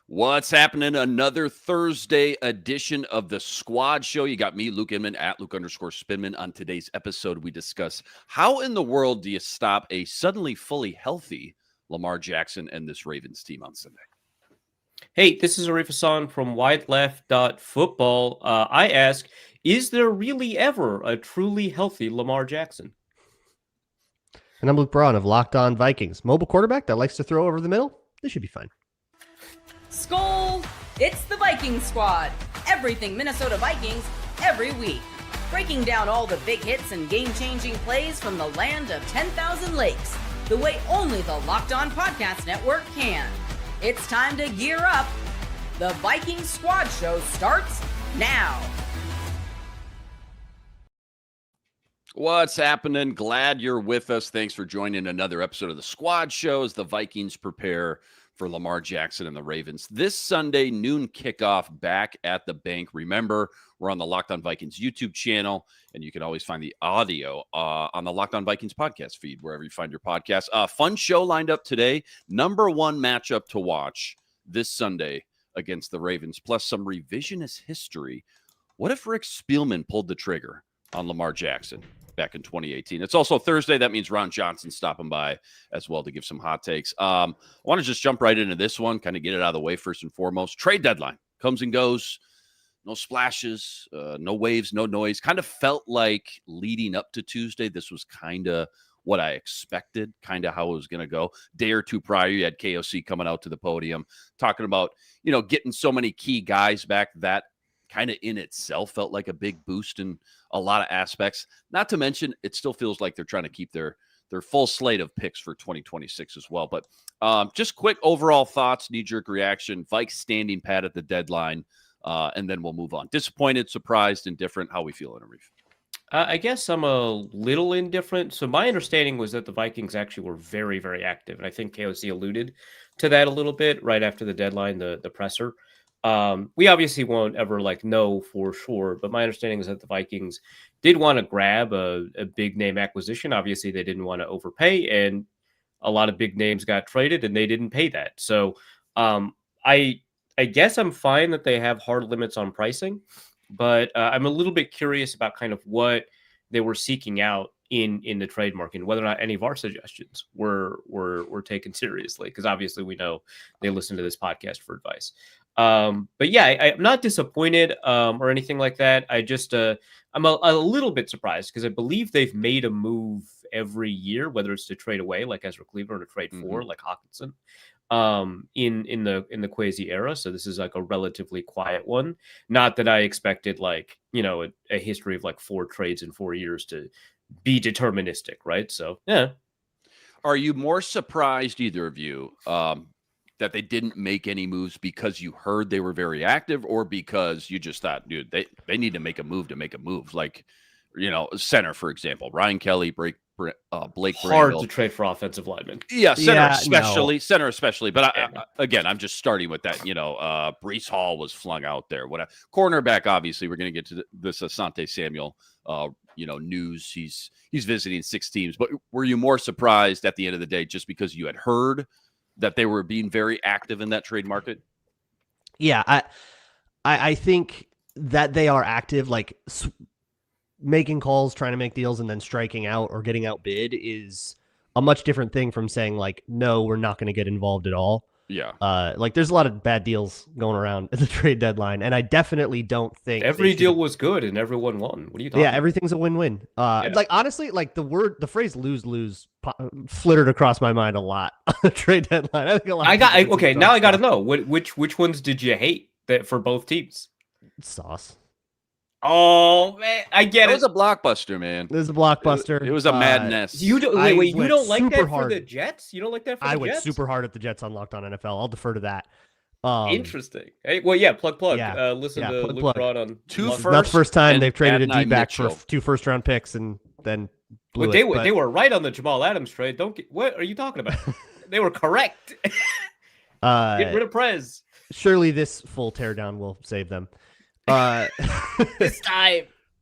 What's happening? Another Thursday edition of the Squad Show. You got me, Luke Inman, at Luke_Spinman. On today's episode, we discuss how in the world do you stop a suddenly fully healthy Lamar Jackson and this Ravens team on Sunday? Hey, this is Arif Hasan from WideLeft.Football. I ask, is there really ever a truly healthy Lamar Jackson? And I'm Luke Braun of Locked On Vikings. Mobile quarterback that likes to throw over the middle? This should be fine. Skol! It's the Viking Squad. Everything Minnesota Vikings, every week. Breaking down all the big hits and game-changing plays from the land of 10,000 lakes. The way only the Locked On Podcast Network can. It's time to gear up. The Viking Squad Show starts now. What's happening? Glad you're with us. Thanks for joining another episode of the Squad Show as the Vikings prepare for Lamar Jackson and the Ravens. This Sunday, noon kickoff back at the bank. Remember, we're on the Locked On Vikings YouTube channel, and you can always find the audio on the Locked On Vikings podcast feed, wherever you find your podcast. Fun show lined up today. Number one matchup to watch this Sunday against the Ravens, plus some revisionist history. What if Rick Spielman pulled the trigger on Lamar Jackson back in 2018? It's also Thursday. That means Ron Johnson's stopping by as well to give some hot takes. I want to just jump right into this one, kind of get it out of the way first and foremost. Trade deadline comes and goes. No splashes, no waves, no noise. Kind of felt like leading up to Tuesday, this was kind of what I expected, kind of how it was going to go. Day or two prior, you had KOC coming out to the podium talking about, getting so many key guys back. That kind of in itself felt like a big boost in a lot of aspects. Not to mention, it still feels like they're trying to keep their full slate of picks for 2026 as well. But just quick overall thoughts, knee-jerk reaction, Vikes standing pat at the deadline, and then we'll move on. Disappointed, surprised, indifferent. How we feeling, Arif? I guess I'm a little indifferent. So my understanding was that the Vikings actually were very, very active. And I think KOC alluded to that a little bit right after the deadline, the presser. We obviously won't ever know for sure, but my understanding is that the Vikings did want to grab a big name acquisition. Obviously, they didn't want to overpay, and a lot of big names got traded, and they didn't pay that. So, I guess I'm fine that they have hard limits on pricing, but I'm a little bit curious about kind of what they were seeking out in the trade market, and whether or not any of our suggestions were taken seriously, because obviously we know they listen to this podcast for advice. But yeah, I'm not disappointed or anything like that. I just I'm a little bit surprised because I believe they've made a move every year, whether it's to trade away like Ezra Cleveland or to trade for like Hawkinson in the Kwesi era. So this is like a relatively quiet one. Not that I expected a history of 4 trades in 4 years to be deterministic, right? So yeah. Are you more surprised, either of you, that they didn't make any moves because you heard they were very active, or because you just thought, dude, they need to make a move to make a move? Center, for example, Ryan Kelly, Blake Hard to trade for offensive linemen. Yeah, center especially. But I'm just starting with that. Breece Hall was flung out there. Cornerback, obviously, we're going to get to this Asante Samuel news. He's visiting 6 teams. But were you more surprised at the end of the day just because you had heard that they were being very active in that trade market? Yeah, I think that they are active, making calls, trying to make deals, and then striking out or getting outbid is a much different thing from saying no, we're not going to get involved at all. Yeah. There's a lot of bad deals going around at the trade deadline, and I definitely don't think every deal was good and everyone won. What are you talking about? Everything's a win-win. Honestly, the phrase lose-lose flittered across my mind a lot on the trade deadline. I think a lot. Now I got to know which ones did you hate that for both teams? Sauce. Oh man, I get it. It was a blockbuster, man. It was a blockbuster. It was a madness. You don't like that for the Jets? You don't like that for the Jets? I went super hard at the Jets on Locked On NFL. I'll defer to that. Interesting. Hey, well, yeah, plug. Yeah, listen to Luke Braun on not the first time they've traded a D-back for 2 first-round picks and then blew it. They were right on the Jamal Adams trade. What are you talking about? They were correct. Get rid of Prez. Surely this full teardown will save them.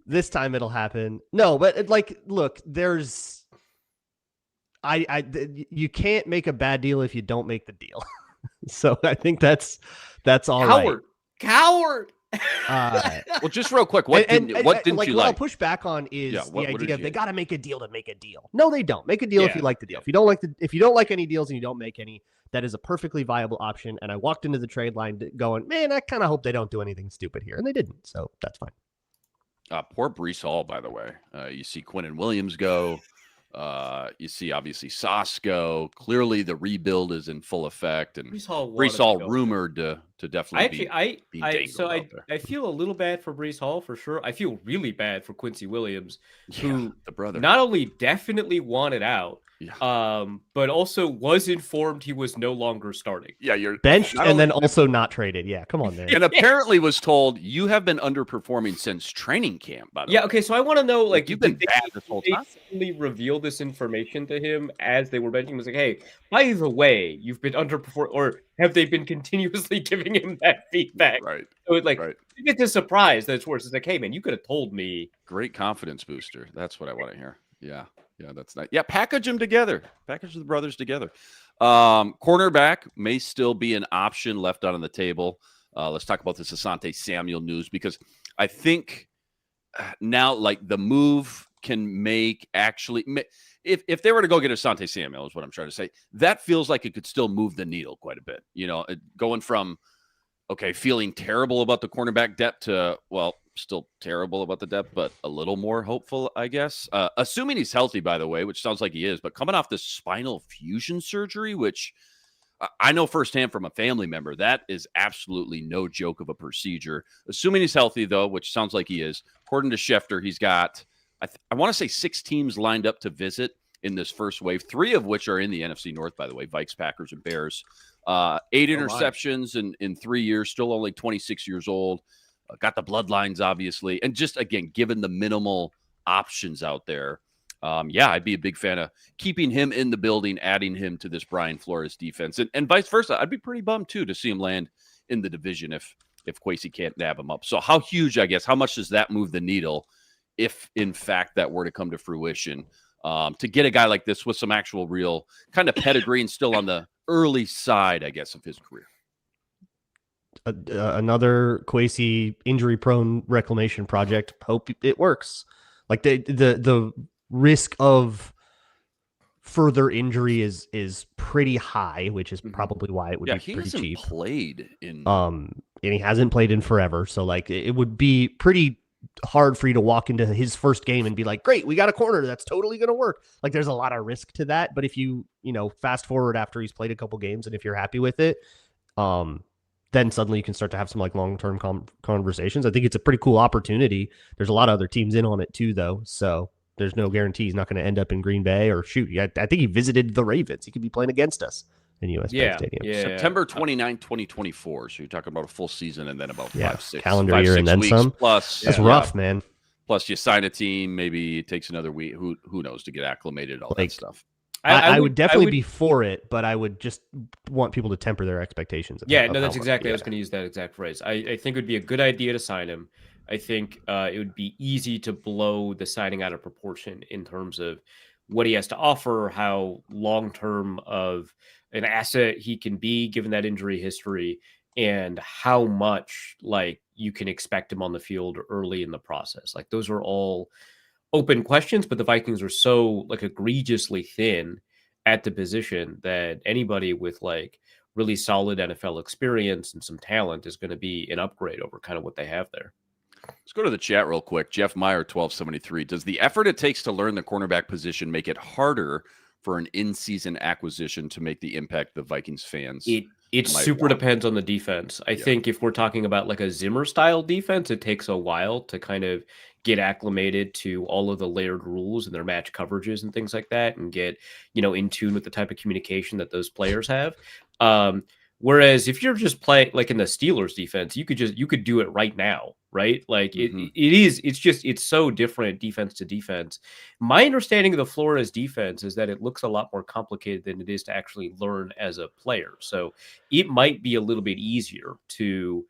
This time it'll happen. No, but look, there's you can't make a bad deal if you don't make the deal. So I think that's That's all right. Coward. Well, just real quick, what didn't you what like? I'll push back on is what the did idea of you they hate? got to make a deal to make a deal. No, they don't. Make a deal if you like the deal. If you don't like any deals and you don't make any, that is a perfectly viable option. And I walked into the trade line going, man, I kind of hope they don't do anything stupid here, and they didn't. So that's fine. Poor Breece Hall, by the way. You see Quinnen Williams go. You see, obviously, Sauce go. Clearly, the rebuild is in full effect, and Breece Hall rumored to definitely be dangled out there. I feel a little bad for Breece Hall for sure. I feel really bad for Quincy Williams, who the brother not only definitely wanted out, but also was informed he was no longer starting. Yeah, you're benched and then also not traded. Yeah, come on, man. And apparently was told you have been underperforming since training camp. By the way. Okay. So I want to know, like, you've been bad this whole time. They reveal this information to him as they were benching. It was like, hey, by the way, you've been underperforming, or have they been continuously giving him that feedback? Right. So it's like you get this surprise that it's worse. It's like, hey, man, you could have told me. Great confidence booster. That's what I want to hear. Yeah. Yeah, that's nice. Yeah, package them together. Package the brothers together. Cornerback may still be an option left out on the table. Let's talk about this Asante Samuel news, because I think now, like, the move can make actually if they were to go get Asante Samuel, is what I'm trying to say, that feels like it could still move the needle quite a bit. You know, going from feeling terrible about the cornerback depth to, well, still terrible about the depth, but a little more hopeful, I guess. Assuming he's healthy, by the way, which sounds like he is, but coming off this spinal fusion surgery, which I know firsthand from a family member, that is absolutely no joke of a procedure. Assuming he's healthy, though, which sounds like he is. According to Schefter, he's got, I want to say 6 teams lined up to visit in this first wave, 3 of which are in the NFC North, by the way, Vikes, Packers, and Bears. 8 interceptions in 3 years, still only 26 years old. Got the bloodlines, obviously. And just, again, given the minimal options out there, I'd be a big fan of keeping him in the building, adding him to this Brian Flores defense. And vice versa. I'd be pretty bummed, too, to see him land in the division if Kwesi can't nab him up. So how huge, I guess, how much does that move the needle if, in fact, that were to come to fruition? To get a guy like this with some actual real kind of pedigree and still on the early side, I guess, of his career. Another Kwesi injury-prone reclamation project. Hope it works. Like the risk of further injury is pretty high, which is probably why it would be pretty cheap. Played in and he hasn't played in forever, so like it would be pretty hard for you to walk into his first game and be like, great, we got a corner that's totally going to work. Like, there's a lot of risk to that. But if you fast forward after he's played a couple games, and if you're happy with it, then suddenly you can start to have some like long-term conversations. I think it's a pretty cool opportunity. There's a lot of other teams in on it too, though. So there's no guarantee he's not going to end up in Green Bay or shoot. I think he visited the Ravens. He could be playing against us in US Bank Stadium. Yeah. September 29, 2024. So you're talking about a full season and then about 5-6 calendar year and then weeks some. Plus, that's rough, man. Plus you sign a team, maybe it takes another week. Who knows, to get acclimated, all that stuff. I would definitely be for it, but I would just want people to temper their expectations. That's exactly. I was going to use that exact phrase. I think it would be a good idea to sign him. I think it would be easy to blow the signing out of proportion in terms of what he has to offer, how long-term of an asset he can be given that injury history, and how much like you can expect him on the field early in the process. Like, those are all open questions, but the Vikings are so like egregiously thin at the position that anybody with like really solid NFL experience and some talent is going to be an upgrade over kind of what they have there. Let's go to the chat real quick. Jeff Meyer, 1273. Does the effort it takes to learn the cornerback position make it harder for an in-season acquisition to make the impact the Vikings fans? It super depends on the defense. I think if we're talking about like a Zimmer style defense, it takes a while to kind of get acclimated to all of the layered rules and their match coverages and things like that, and get, in tune with the type of communication that those players have. Whereas if you're just playing like in the Steelers defense, you could do it right now, right? Like it's so different defense to defense. My understanding of the Flores defense is that it looks a lot more complicated than it is to actually learn as a player. So it might be a little bit easier to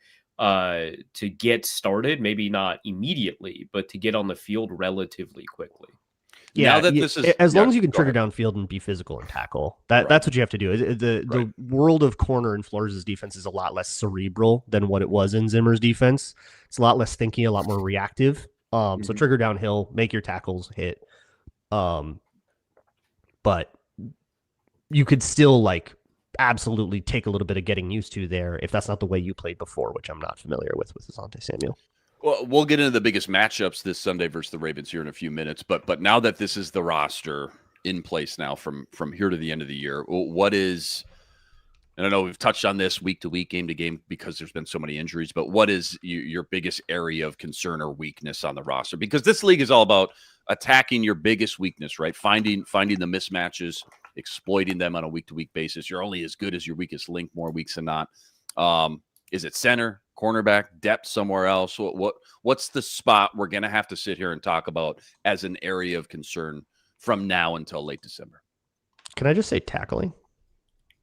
get started, maybe not immediately, but to get on the field relatively quickly. Yeah, now that this is as long as you can go trigger ahead. downfield and be physical and tackle, that's what you have to do. The world of corner in Flores' defense is a lot less cerebral than what it was in Zimmer's defense. It's a lot less thinky, a lot more reactive. So trigger downhill, make your tackles hit. But you could still like absolutely take a little bit of getting used to there if that's not the way you played before, which I'm not familiar with Asante Samuel. Well, we'll get into the biggest matchups this Sunday versus the Ravens here in a few minutes. But now that this is the roster in place now from here to the end of the year, what is, and I know we've touched on this week to week, game to game, because there's been so many injuries, but what is your biggest area of concern or weakness on the roster? Because this league is all about attacking your biggest weakness, right? Finding the mismatches, exploiting them on a week to week basis. You're only as good as your weakest link more weeks than not. Is it center, cornerback, depth somewhere else? What's the spot we're going to have to sit here and talk about as an area of concern from now until late December? Can I just say tackling?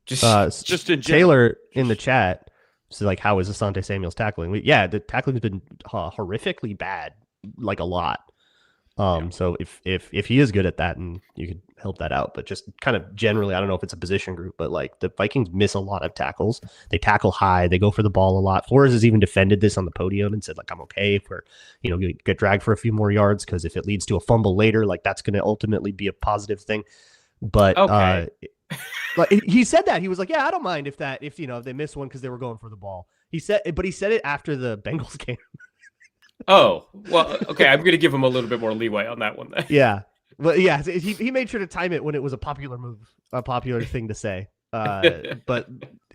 Just in general. Taylor in the chat says like, how is Asante Samuel's tackling? The tackling has been horrifically bad, like a lot. So if he is good at that, and you could help that out, but just kind of generally, I don't know if it's a position group, but like the Vikings miss a lot of tackles. They tackle high, they go for the ball a lot. Flores has even defended this on the podium and said like, I'm okay if we're, get dragged for a few more yards, because if it leads to a fumble later, like that's going to ultimately be a positive thing. But like he said that he was like, yeah, I don't mind if they miss one because they were going for the ball. He said it after the Bengals game. Oh, well, okay. I'm going to give him a little bit more leeway on that one then. Yeah. Well, yeah, he made sure to time it when it was a popular move, a popular thing to say. But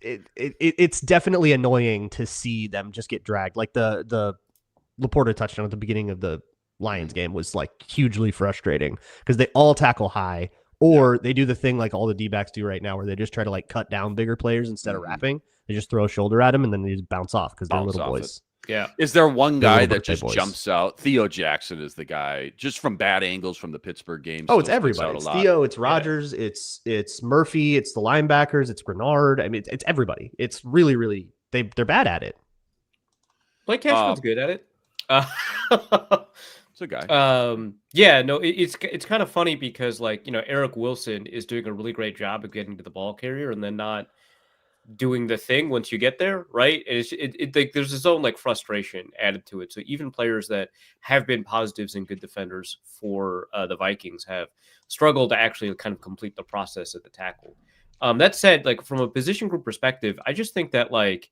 it's definitely annoying to see them just get dragged. Like the Laporta touchdown at the beginning of the Lions game was like hugely frustrating because they all tackle high, or they do the thing like all the D-backs do right now where they just try to like cut down bigger players instead of wrapping. They just throw a shoulder at them and then they just bounce off because they're little boys. Yeah. Is there one guy that birthday just boys. jumps out? Theo Jackson is the guy, just from bad angles from the Pittsburgh game. Oh, it's everybody. It's Theo, it's Rodgers, it's Murphy, it's the linebackers, it's Grenard. I mean, it's everybody. It's really, really they're bad at it. Blake Cashman's good at it. It's a guy. It's kind of funny because like, Eric Wilson is doing a really great job of getting to the ball carrier and then not doing the thing once you get there, right? And there's its own like frustration added to it. So even players that have been positives and good defenders for the Vikings have struggled to actually kind of complete the process at the tackle. That said, like from a position group perspective, I just think that like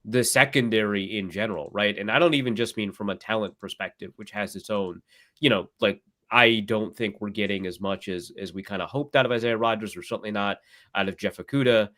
the secondary in general, right? And I don't even just mean from a talent perspective, which has its own, like I don't think we're getting as much as we kind of hoped out of Isaiah Rodgers, or certainly not out of Jeff Okudah.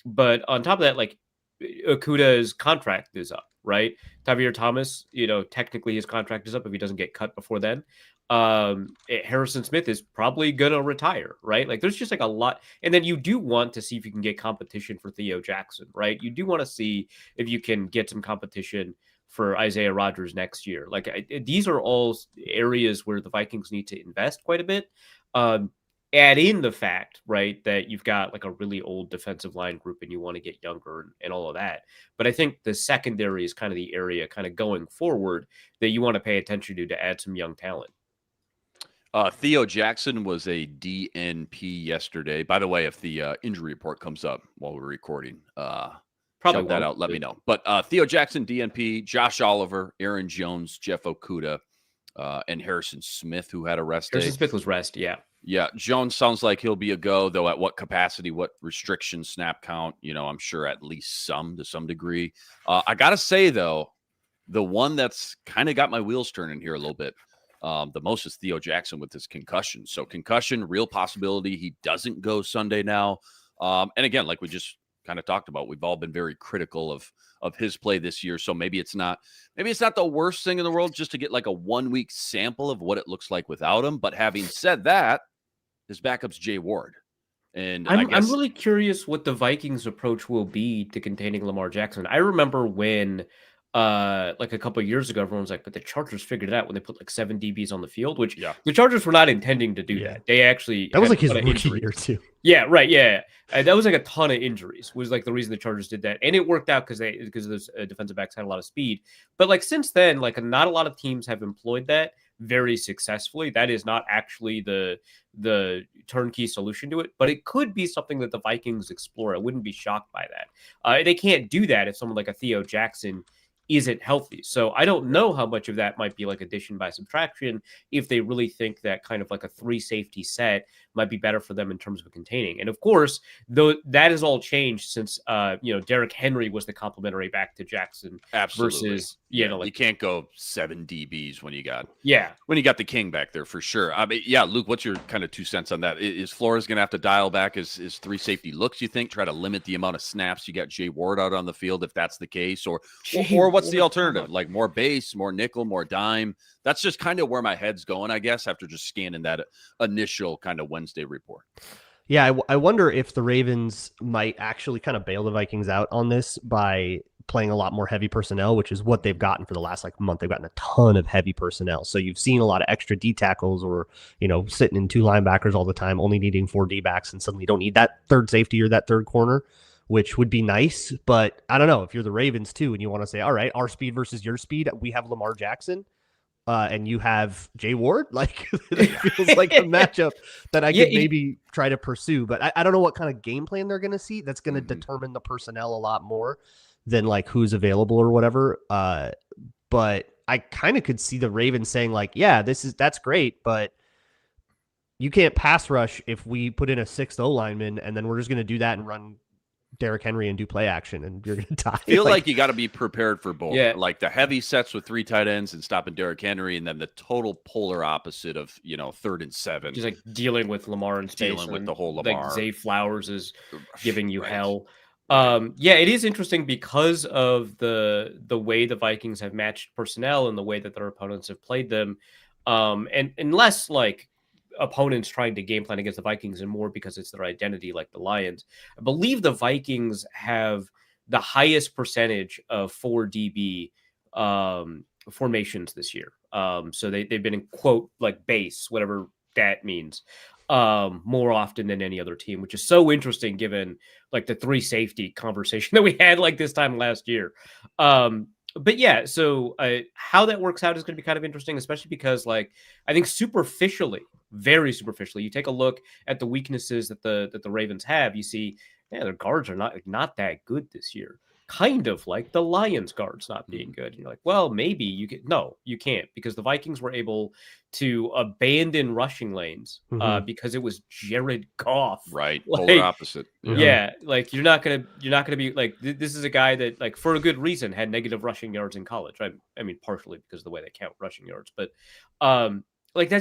But on top of that, like Okudah's contract is up, right? Tavir Thomas, technically his contract is up if he doesn't get cut before then. Harrison Smith is probably gonna retire, right? Like there's just like a lot, and then you do want to see if you can get competition for Theo Jackson, right? You do want to see if you can get some competition for Isaiah Rodgers next year. Like these are all areas where the Vikings need to invest quite a bit. Add in the fact, right, that you've got like a really old defensive line group and you want to get younger and all of that. But I think the secondary is kind of the area kind of going forward that you want to pay attention to add some young talent. Theo Jackson was a DNP yesterday. By the way, if the injury report comes up while we're recording, probably shout that out. Let me know. But Theo Jackson, DNP, Josh Oliver, Aaron Jones, Jeff Okudah, and Harrison Smith, who had a rest day. Harrison Smith was rest, yeah. Yeah, Jones sounds like he'll be a go, though at what capacity, what restriction, snap count, I'm sure at least to some degree. I got to say, though, the one that's kind of got my wheels turning here a little bit, the most is Theo Jackson with his concussion. So concussion, real possibility he doesn't go Sunday now. And again, like we just kind of talked about, we've all been very critical of his play this year. So maybe it's not the worst thing in the world just to get like a 1 week sample of what it looks like without him. But having said that, his backup's Jay Ward. And I'm really curious what the Vikings approach will be to containing Lamar Jackson. I remember when like a couple of years ago, everyone was like, but the Chargers figured it out when they put like 7 DBs on the field, which the Chargers were not intending to do that. They actually that was like his rookie year too. Yeah, right. Yeah. That was like a ton of injuries was like the reason the Chargers did that. And it worked out because those defensive backs had a lot of speed. But like since then, like not a lot of teams have employed that. very successfully. That is not actually the turnkey solution to it, but it could be something that the Vikings explore. I wouldn't be shocked by that. They can't do that if someone like a Theo Jackson isn't healthy. So I don't know how much of that might be like addition by subtraction if they really think that kind of like a 3 safety set might be better for them in terms of containing. And of course, though that has all changed since Derrick Henry was the complimentary back to Jackson. Absolutely. Versus you can't go 7 DBs when you got the king back there for sure. I mean, Luke, what's your kind of 2 cents on that? Is Flores going to have to dial back his 3 safety looks, you think, try to limit the amount of snaps? You got Jay Ward out on the field if that's the case, or what's the alternative? Like more base, more nickel, more dime? That's just kind of where my head's going, I guess, after just scanning that initial kind of Wednesday report. Yeah, I wonder if the Ravens might actually kind of bail the Vikings out on this by playing a lot more heavy personnel, which is what they've gotten for the last month. They've gotten a ton of heavy personnel. So you've seen a lot of extra D tackles or, sitting in 2 linebackers all the time, only needing 4 D backs, and suddenly you don't need that 3rd safety or that 3rd corner, which would be nice. But I don't know, if you're the Ravens too, and you want to say, all right, our speed versus your speed, we have Lamar Jackson. And you have Jay Ward, it feels like a matchup that I could maybe try to pursue. But I don't know what kind of game plan they're going to see. That's going to determine the personnel a lot more than who's available or whatever. But I kind of could see the Ravens saying that's great, but you can't pass rush if we put in a 6th O lineman, and then we're just going to do that and run Derrick Henry and do play action, and you're going to die. I feel like you got to be prepared for both. Yeah. Like the heavy sets with 3 tight ends and stopping Derrick Henry, and then the total polar opposite of, 3rd and 7. Just dealing with Lamar in space. Dealing with the whole Lamar. Zay Flowers is giving you hell. It is interesting because of the way the Vikings have matched personnel and the way that their opponents have played them. And unless opponents trying to game plan against the Vikings, and more because it's their identity, like the Lions. I believe the Vikings have the highest percentage of 4 DB formations this year. So they've been in quote base, whatever that means, more often than any other team, which is so interesting given the 3 safety conversation that we had this time last year. But yeah, so how that works out is going to be kind of interesting, especially because I think very superficially, you take a look at the weaknesses that the Ravens have. You see, their guards are not that good this year. Kind of like the Lions guards not being good. And you're like, well, maybe you can. No, you can't, because the Vikings were able to abandon rushing lanes because it was Jared Goff. Right. Polar opposite. Yeah. You're not gonna be this is a guy that for a good reason had negative rushing yards in college. Right? I mean, partially because of the way they count rushing yards, but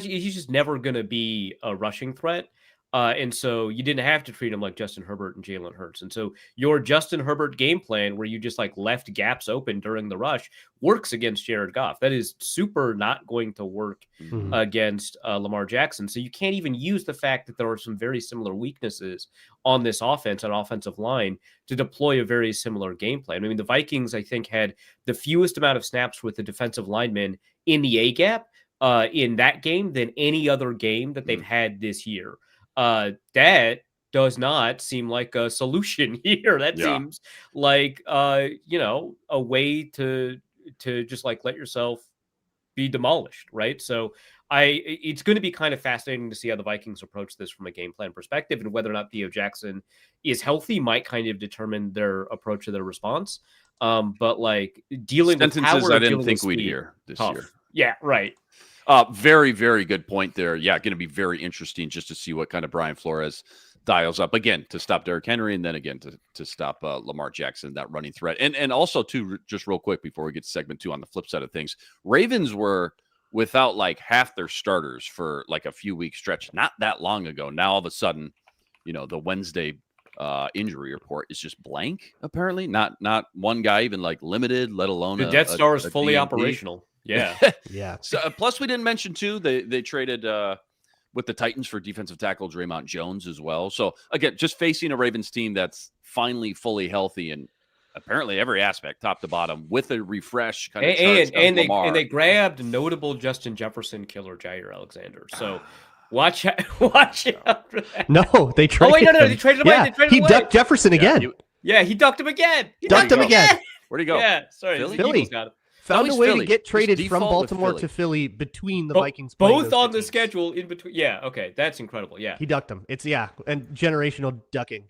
he's just never gonna be a rushing threat. And so you didn't have to treat him like Justin Herbert and Jalen Hurts. And so your Justin Herbert game plan, where you just left gaps open during the rush, works against Jared Goff. That is super not going to work against Lamar Jackson. So you can't even use the fact that there are some very similar weaknesses on this offense and offensive line to deploy a very similar game plan. I mean, the Vikings, I think, had the fewest amount of snaps with the defensive linemen in the A gap in that game than any other game that they've had this year. That does not seem like a solution here. That seems like a way to just let yourself be demolished, right? So it's going to be kind of fascinating to see how the Vikings approach this from a game plan perspective, and whether or not Theo Jackson is healthy might kind of determine their approach to their response. But dealing sentences with power, I didn't think we'd hear this year. Yeah, right. Very, very good point there. Yeah, going to be very interesting just to see what kind of Brian Flores dials up, again, to stop Derrick Henry, and then again to stop Lamar Jackson, that running threat. And also, too, just real quick before we get to segment 2 on the flip side of things, Ravens were without half their starters for a few week stretch not that long ago. Now, all of a sudden, the Wednesday injury report is just blank, apparently. Not one guy even limited, let alone the Death Star is fully DNP. Operational. Yeah. Yeah. So plus we didn't mention too, they traded with the Titans for defensive tackle Draymond Jones as well. So again, just facing a Ravens team that's finally fully healthy and apparently every aspect, top to bottom, with a refresh kind of and they grabbed notable Justin Jefferson killer Jair Alexander. So watch out for that. No, they traded. Oh wait, no, they traded him away. He ducked Jefferson again. He ducked him again. Ducked him again. Where'd he go? Yeah, sorry, Philly. Got him. found a always way Philly. to get Just traded from default with Baltimore Philly. to Philly between the Vikings. playing Both those on two the teams. schedule in between. Yeah, okay, that's incredible. Yeah, He ducked them. It's and generational ducking.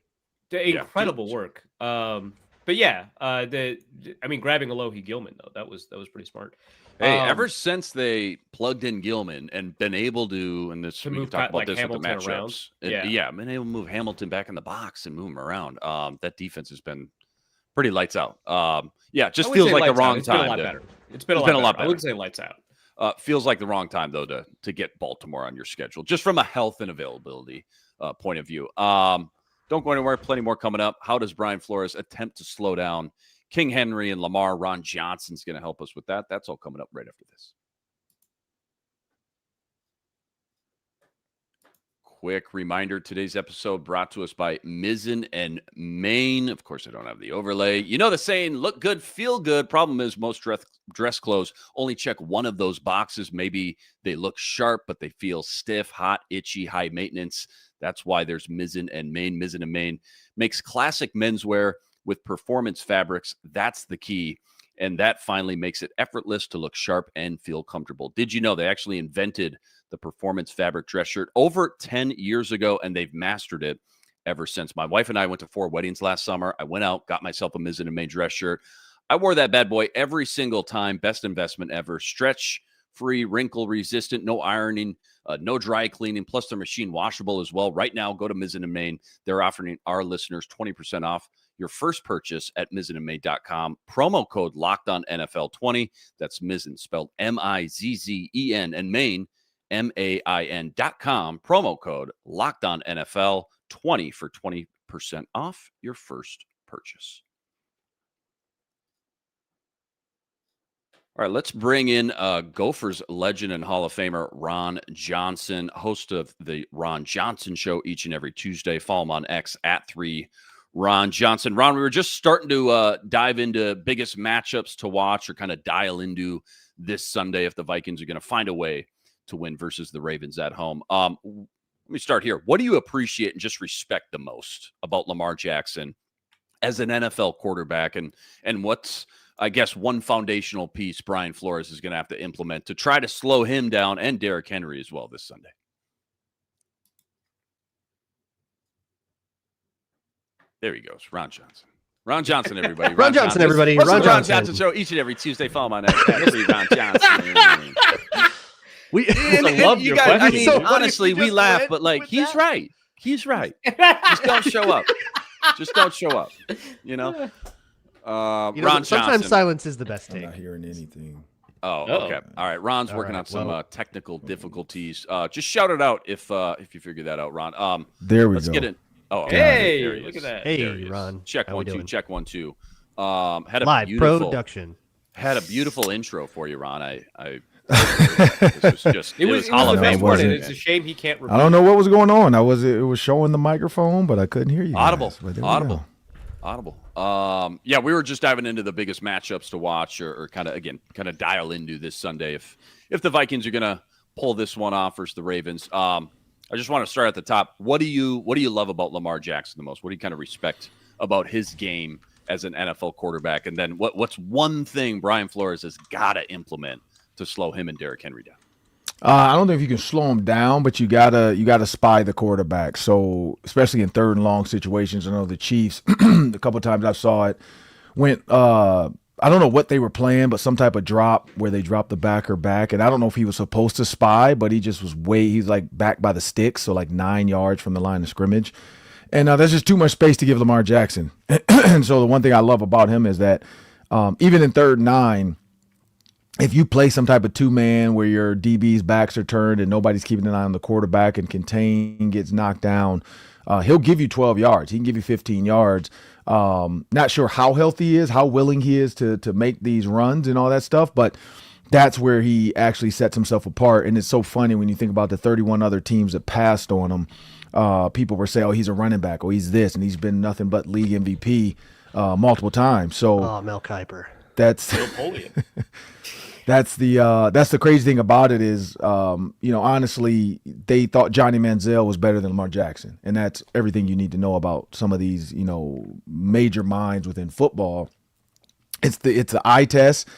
incredible work. But yeah, grabbing Alohi Gilman though, that was pretty smart. Hey, ever since they plugged in Gilman and been able to, and this To we can move talk about like this with the Hamilton around. matchups, Yeah. been able to move Hamilton back in the box and move him around. That defense has been pretty lights out. Just I wouldn't feels say like the lights out. wrong It's been time. a lot to- better. It's been a It's lot better. I wouldn't say lights out. Feels like the wrong time though to get Baltimore on your schedule, just from a health and availability point of view. Don't go anywhere. Plenty more coming up. How does Brian Flores attempt to slow down King Henry and Lamar? Ron Johnson's going to help us with that. That's all coming up right after this. Quick reminder, today's episode brought to us by Mizzen and Main. Of course, I don't have the overlay. You know the saying, look good, feel good. Problem is most dress clothes only check one of those boxes. Maybe they look sharp, but they feel stiff, hot, itchy, high maintenance. That's why there's Mizzen and Main. Mizzen and Main makes classic menswear with performance fabrics. That's the key. And that finally makes it effortless to look sharp and feel comfortable. Did you know they actually invented the performance fabric dress shirt over 10 years ago, and they've mastered it ever since. My wife and I went to 4 weddings last summer. I went out, got myself a Mizzen and Main dress shirt. I wore that bad boy every single time. Best investment ever. Stretch free, wrinkle resistant, no ironing, no dry cleaning, plus they're machine washable as well. Right now, go to Mizzen and Main. They're offering our listeners 20% off your first purchase at mizzenandmain.com. Promo code LOCKEDONNFL20. That's Mizzen, spelled M-I-Z-Z-E-N, and Main, MAIN.com. Promo code LOCKEDONNFL20 for 20% off your first purchase. All right, let's bring in Gophers legend and Hall of Famer Ron Johnson, host of the Ron Johnson Show each and every Tuesday. Follow him on X at 3 Ron Johnson. Ron, we were just starting to dive into biggest matchups to watch or kind of dial into this Sunday if the Vikings are going to find a way to win versus the Ravens at home. Let me start here. What do you appreciate and just respect the most about Lamar Jackson as an NFL quarterback, and what's, I guess, one foundational piece Brian Flores is going to have to implement to try to slow him down and Derrick Henry as well this Sunday? There he goes, Ron Johnson. Ron Johnson, everybody. Ron Johnson, everybody. Ron Ron Johnson Show each and every Tuesday. Follow my next Ron Johnson. I love your question. I mean, So funny honestly, if you we just laugh, went but like with he's that. right. He's right. Just don't show up. Just don't show up. You know. Ron sometimes Johnson. silence is the best I'm take. not hearing anything. Oh, Uh-oh. okay. All right. Ron's All working right, on some well- technical difficulties. Just shout it out if you figure that out, Ron. There we Let's go. get it. Oh, okay. Hey, There he look is. at that. There he Hey, is. Ron. Check How we 1 2. doing? Check 1 2. Had a Live beautiful production. Had a beautiful intro for you, Ron. This was just It was Hall of no, Fame it one, wasn't. and it's a shame he can't repeat. I don't know what was going on. It was showing the microphone, but I couldn't hear you. guys. Audible. But there we Audible. go. Audible. Yeah, we were just diving into the biggest matchups to watch, or kind of dial into this Sunday if the Vikings are gonna pull this one off versus the Ravens. I just want to start at the top. What do you love about Lamar Jackson the most? What do you kind of respect about his game as an NFL quarterback? And then what's one thing Brian Flores has got to implement to slow him and Derrick Henry down? I don't think you can slow him down, but you gotta spy the quarterback. So especially in third and long situations, I know the Chiefs a couple of times I saw it went. I don't know what they were playing, but some type of drop where they dropped the backer back, and I don't know if he was supposed to spy, but he just was he's like back by the sticks, so like 9 yards from the line of scrimmage, and there's just too much space to give Lamar Jackson. And so the one thing I love about him is that even in 3rd and 9. If you play some type of 2-man where your DB's backs are turned and nobody's keeping an eye on the quarterback and contain gets knocked down, he'll give you 12 yards. He can give you 15 yards. Not sure how healthy he is, how willing he is to make these runs and all that stuff, but that's where he actually sets himself apart. And it's so funny when you think about the 31 other teams that passed on him. People were saying, oh, he's a running back, oh, he's this, and he's been nothing but league MVP multiple times. So Oh, Mel Kiper. that's Napoleon. That's the crazy thing about it is, honestly, they thought Johnny Manziel was better than Lamar Jackson. And that's everything you need to know about some of these, major minds within football. it's the eye test.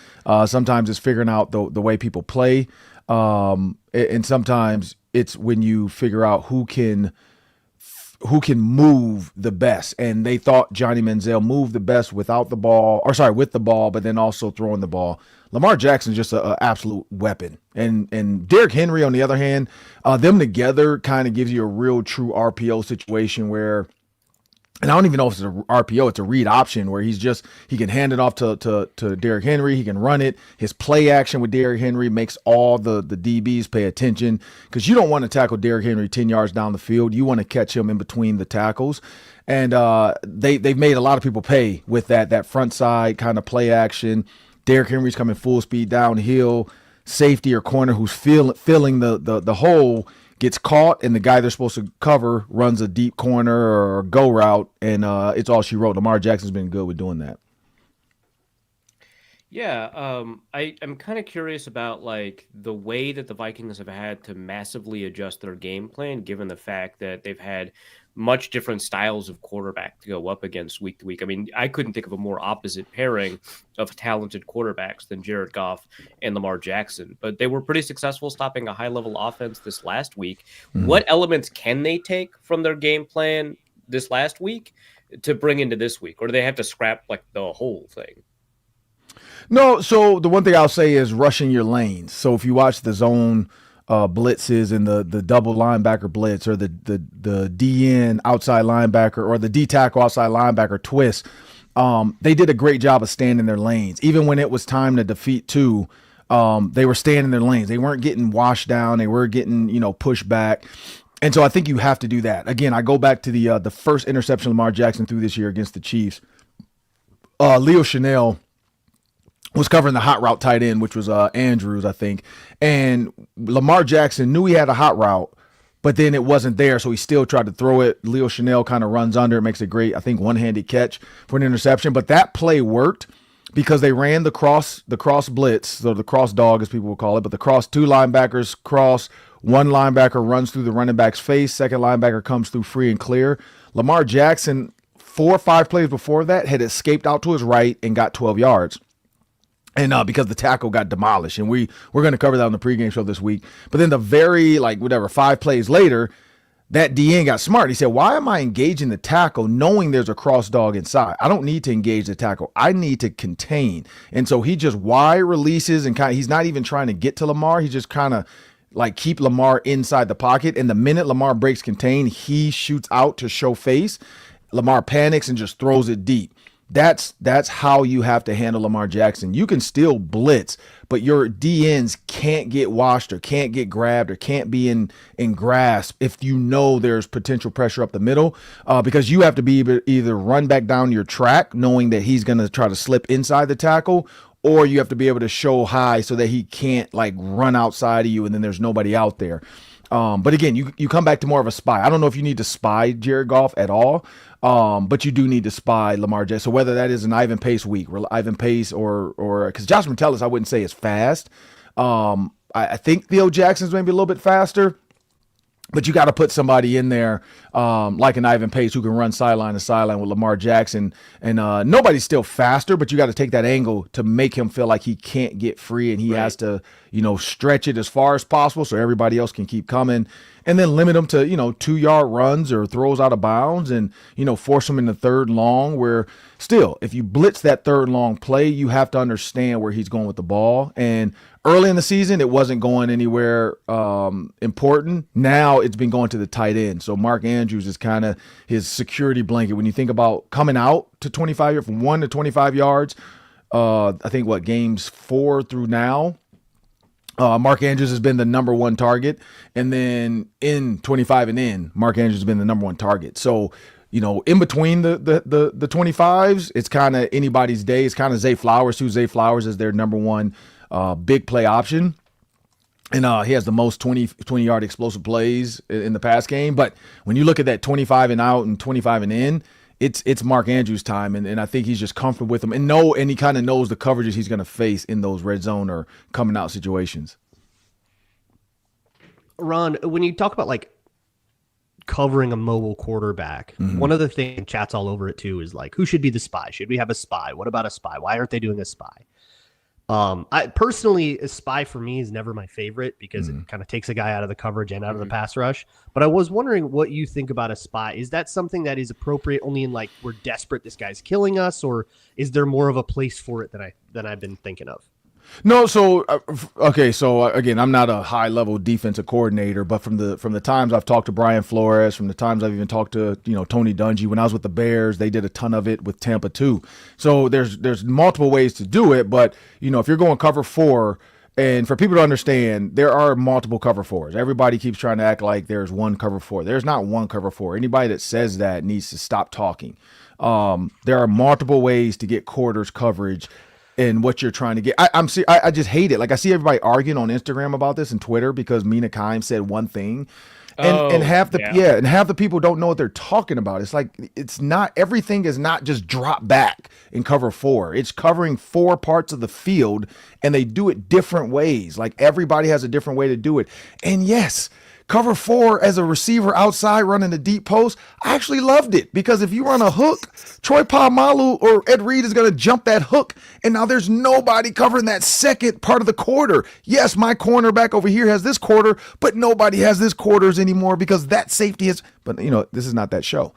Sometimes it's figuring out the way people play, and sometimes it's when you figure out who can move the best. And they thought Johnny Manziel moved the best with the ball, but then also throwing the ball. Lamar Jackson's just an absolute weapon. And Derrick Henry, on the other hand, them together kind of gives you a real true RPO situation where, and I don't even know if it's an RPO, it's a read option where he can hand it off to Derrick Henry. He can run it. His play action with Derrick Henry makes all the DBs pay attention, because you don't want to tackle Derrick Henry 10 yards down the field. You want to catch him in between the tackles. And they've made a lot of people pay with that front side kind of play action. Derrick Henry's coming full speed downhill. Safety or corner who's filling the hole gets caught, and the guy they're supposed to cover runs a deep corner or go route, and it's all she wrote. Lamar Jackson's been good with doing that. Yeah, I'm kind of curious about like the way that the Vikings have had to massively adjust their game plan, given the fact that they've had much different styles of quarterback to go up against week to week. I mean, I couldn't think of a more opposite pairing of talented quarterbacks than Jared Goff and Lamar Jackson, but they were pretty successful stopping a high-level offense this last week. Mm-hmm. What elements can they take from their game plan this last week to bring into this week, or do they have to scrap like the whole thing? No, so the one thing I'll say is rushing your lanes. So if you watch the zone blitzes and the double linebacker blitz, or the DN outside linebacker, or the D tackle outside linebacker twist, they did a great job of staying in their lanes. Even when it was time to defeat two, they were staying in their lanes. They weren't getting washed down. They were getting, pushed back. And so I think you have to do that. Again, I go back to the first interception Lamar Jackson threw this year against the Chiefs. Leo Chanel was covering the hot route tight end, which was Andrews, I think. And Lamar Jackson knew he had a hot route, but then it wasn't there, so he still tried to throw it. Leo Chanel kind of runs under. It makes a great, I think, one-handed catch for an interception. But that play worked because they ran the cross blitz, so the cross dog, as people will call it, but the cross, two linebackers cross, one linebacker runs through the running back's face, second linebacker comes through free and clear. Lamar Jackson, 4 or 5 plays before that, had escaped out to his right and got 12 yards. And because the tackle got demolished, and we're going to cover that on the pregame show this week. But then the very 5 plays later, that DN got smart. He said, why am I engaging the tackle knowing there's a cross dog inside? I don't need to engage the tackle. I need to contain. And so he just wide releases, and he's not even trying to get to Lamar. He just kind of keep Lamar inside the pocket. And the minute Lamar breaks contain, he shoots out to show face. Lamar panics and just throws it deep. That's how you have to handle Lamar Jackson. You can still blitz, but your DNs can't get washed or can't get grabbed or can't be in grasp if you know there's potential pressure up the middle, because you have to be either run back down your track knowing that he's going to try to slip inside the tackle, or you have to be able to show high so that he can't run outside of you and then there's nobody out there. But again, you come back to more of a spy. I don't know if you need to spy Jared Goff at all, but you do need to spy Lamar Jackson. So whether that is an Ivan Pace week, Ivan Pace, or because Josh Metellus, I wouldn't say is fast. I think Theo Jackson's maybe a little bit faster, but you got to put somebody in there like an Ivan Pace who can run sideline to sideline with Lamar Jackson. And nobody's still faster, but you got to take that angle to make him feel like he can't get free, and he has to, stretch it as far as possible so everybody else can keep coming. And then limit them to, 2-yard runs or throws out of bounds, and, force them in the third long, where still, if you blitz that third long play, you have to understand where he's going with the ball. And early in the season, it wasn't going anywhere important. Now it's been going to the tight end. So Mark Andrews is kind of his security blanket. When you think about coming out to 25, from 1 to 25 yards, I think games 4 through now, Mark Andrews has been the number one target. And then in 25 and in, Mark Andrews has been the number one target. So, in between the 25s, it's kind of anybody's day. It's kind of Zay Flowers, too. Zay Flowers is their number one big play option. And he has the most 20-yard explosive plays in the pass game. But when you look at that 25 and out and 25 and in, it's Mark Andrews' time, and I think he's just comfortable with him and he kind of knows the coverages he's going to face in those red zone or coming out situations. Ron, when you talk about covering a mobile quarterback, one of the things chat's all over it too is like, who should be the spy? Should we have a spy? What about a spy? Why aren't they doing a spy? I personally, a spy for me is never my favorite because it kind of takes a guy out of the coverage and out of the pass rush. But I was wondering what you think about a spy. Is that something that is appropriate only in like, we're desperate, this guy's killing us, or is there more of a place for it than I've been thinking of? No, so okay, so again, I'm not a high level defensive coordinator, but from the times I've talked to Brian Flores, from the times I've even talked to Tony Dungy when I was with the Bears, they did a ton of it with Tampa too. So there's multiple ways to do it, but if you're going cover 4, and for people to understand, there are multiple cover 4s. Everybody keeps trying to act like there's one cover 4. There's not one cover 4. Anybody that says that needs to stop talking. There are multiple ways to get quarters coverage and what you're trying to get. I just hate it. Like, I see everybody arguing on Instagram about this and Twitter because Mina Kimes said one thing. And half the people don't know what they're talking about. It's like, it's not, everything is not just drop back in cover 4. It's covering 4 parts of the field, and they do it different ways. Like, everybody has a different way to do it. And yes, cover 4 as a receiver outside running the deep post, I actually loved it because if you run a hook, Troy Polamalu or Ed Reed is going to jump that hook, and now there's nobody covering that second part of the quarter. Yes, my cornerback over here has this quarter, but nobody has this quarters anymore because that safety is. But this is not that show.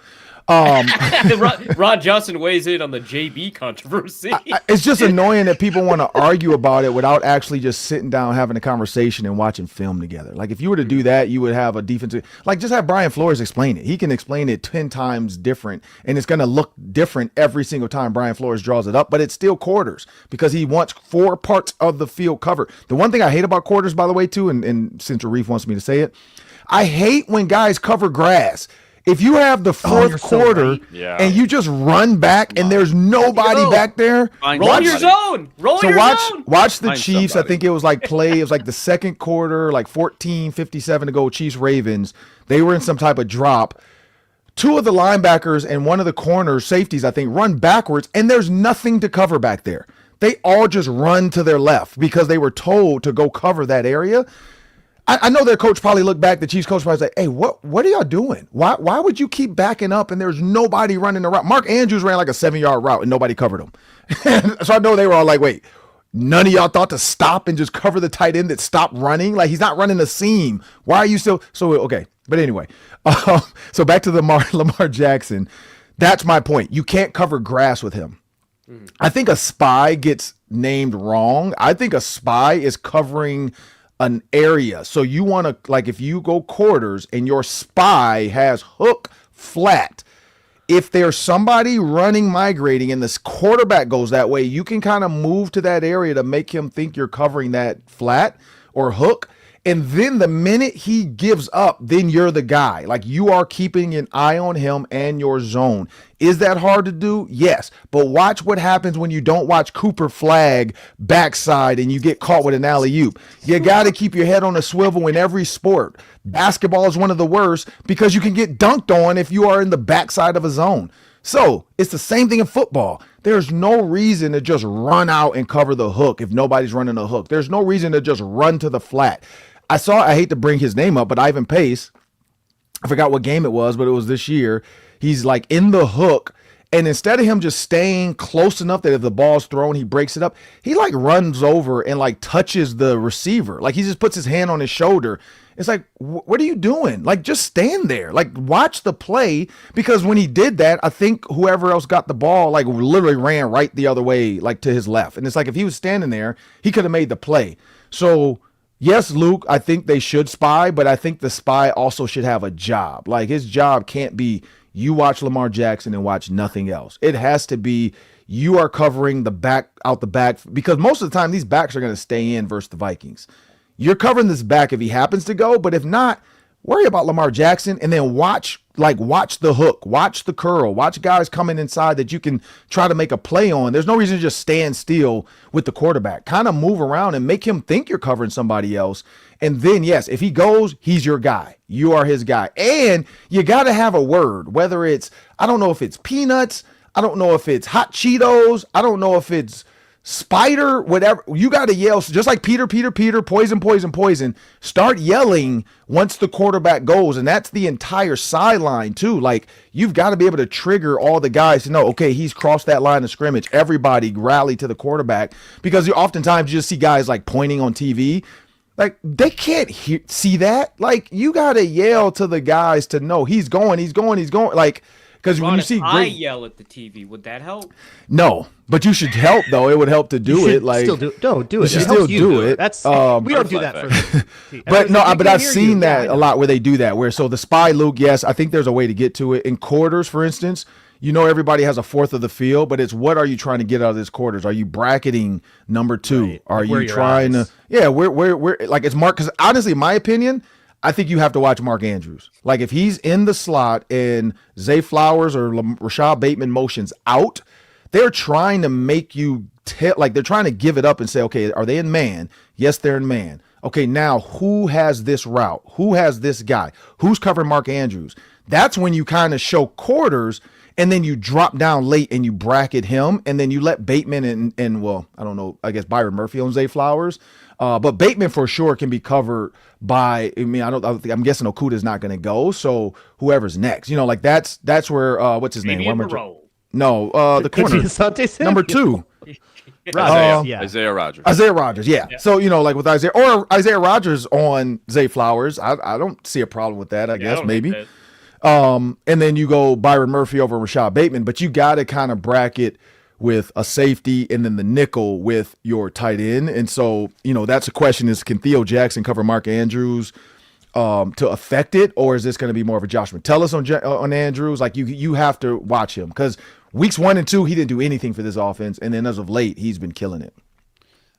Ron Johnson weighs in on the JB controversy. It's just annoying that people want to argue about it without actually just sitting down, having a conversation and watching film together. Like, if you were to do that, you would have a defensive, like, just have Brian Flores explain it. He can explain it 10 times different, and it's going to look different every single time Brian Flores draws it up, but it's still quarters because he wants 4 parts of the field covered. The one thing I hate about quarters, by the way, too, and since Arif wants me to say it, I hate when guys cover grass. If you have the fourth quarter and you just run back and there's nobody back there, roll your zone. Watch the Chiefs. I think it was like the second quarter, like 14:57 to go, Chiefs Ravens. They were in some type of drop. 2 of the linebackers and 1 of the corners, safeties, I think, run backwards, and there's nothing to cover back there. They all just run to their left because they were told to go cover that area. I know their coach probably looked back, the Chiefs coach probably said, hey, what are y'all doing? Why would you keep backing up and there's nobody running the route? Mark Andrews ran like a 7-yard route and nobody covered him. So I know they were all like, wait, none of y'all thought to stop and just cover the tight end that stopped running? Like, he's not running the seam. Why are you still? So, okay. But anyway, so back to Lamar Jackson. That's my point. You can't cover grass with him. I think a spy gets named wrong. I think a spy is covering an area. So you want to, like, if you go quarters and your spy has hook flat, if there's somebody migrating and this quarterback goes that way, you can kind of move to that area to make him think you're covering that flat or hook. And then the minute he gives up, then you're the guy. Like, you are keeping an eye on him and your zone. Is that hard to do? Yes. But watch what happens when you don't watch Cooper flag backside and you get caught with an alley-oop. You got to keep your head on a swivel in every sport. Basketball is one of the worst because you can get dunked on if you are in the backside of a zone. So it's the same thing in football. There's no reason to just run out and cover the hook if nobody's running a hook. There's no reason to just run to the flat. I hate to bring his name up, but Ivan Pace, I forgot what game it was, but it was this year. He's like in the hook, and instead of him just staying close enough that if the ball's thrown, he breaks it up, he like runs over and like touches the receiver. Like, he just puts his hand on his shoulder. It's like, what are you doing? Like, just stand there. Like, watch the play, because when he did that, I think whoever else got the ball, like, literally ran right the other way, like to his left. And it's like, if he was standing there, he could have made the play. So, yes, Luke, I think they should spy, but I think the spy also should have a job. Like, his job can't be you watch Lamar Jackson and watch nothing else. It has to be you are covering the back, out the back, because most of the time these backs are going to stay in versus the Vikings. You're covering this back if he happens to go, but if not, worry about Lamar Jackson and then watch the hook, watch the curl, watch guys coming inside that you can try to make a play on. There's no reason to just stand still with the quarterback. Kind of move around and make him think you're covering somebody else. And then, yes, if he goes, he's your guy. You are his guy. And you got to have a word, whether it's, I don't know if it's peanuts, I don't know if it's hot Cheetos, I don't know if it's spider, whatever. You got to yell just like Peter, poison, poison, poison. Start yelling once the quarterback goes, and that's the entire sideline too. Like you've got to be able to trigger all the guys to know, okay, he's crossed that line of scrimmage. Everybody rally to the quarterback, because oftentimes you just see guys like pointing on TV. Like they can't see that. Like you got to yell to the guys to know he's going. Like. Because when you see I yell at the TV, would that help? No, but you should help though. It would help to do it. Like still do it. You should still do it. That's we don't do that for. But I've seen that a lot where they do that. Where so the spy, Luke. Yes, I think there's a way to get to it in quarters. For instance, everybody has a fourth of the field, but it's what are you trying to get out of this quarters? Are you bracketing number 2? Right. Are you trying to? Yeah, where like it's Mark? Because honestly, in my opinion, I think you have to watch Mark Andrews. Like if he's in the slot and Zay Flowers or Rashad Bateman motions out, they're trying to make you like they're trying to give it up and say, okay, are they in man? Yes, they're in man. Okay, now who has this route? Who has this guy? Who's covering Mark Andrews? That's when you kind of show quarters, and then you drop down late and you bracket him, and then you let Bateman and well, I don't know, I guess Byron Murphy on Zay Flowers. But Bateman for sure can be covered by. I'm guessing Okudah's not going to go, so whoever's next, like that's where what's his name? No, the corner Asante Samuel. number 2. Isaiah Rodgers. Isaiah Rodgers, yeah. So like with Isaiah Rodgers on Zay Flowers, I don't see a problem with that. I guess maybe. And then you go Byron Murphy over Rashad Bateman, but you got to kind of bracket with a safety and then the nickel with your tight end. And so, that's a question is, can Theo Jackson cover Mark Andrews to affect it? Or is this going to be more of a Josh Metellus on Andrews? Like you have to watch him because weeks 1 and 2, he didn't do anything for this offense. And then as of late, he's been killing it.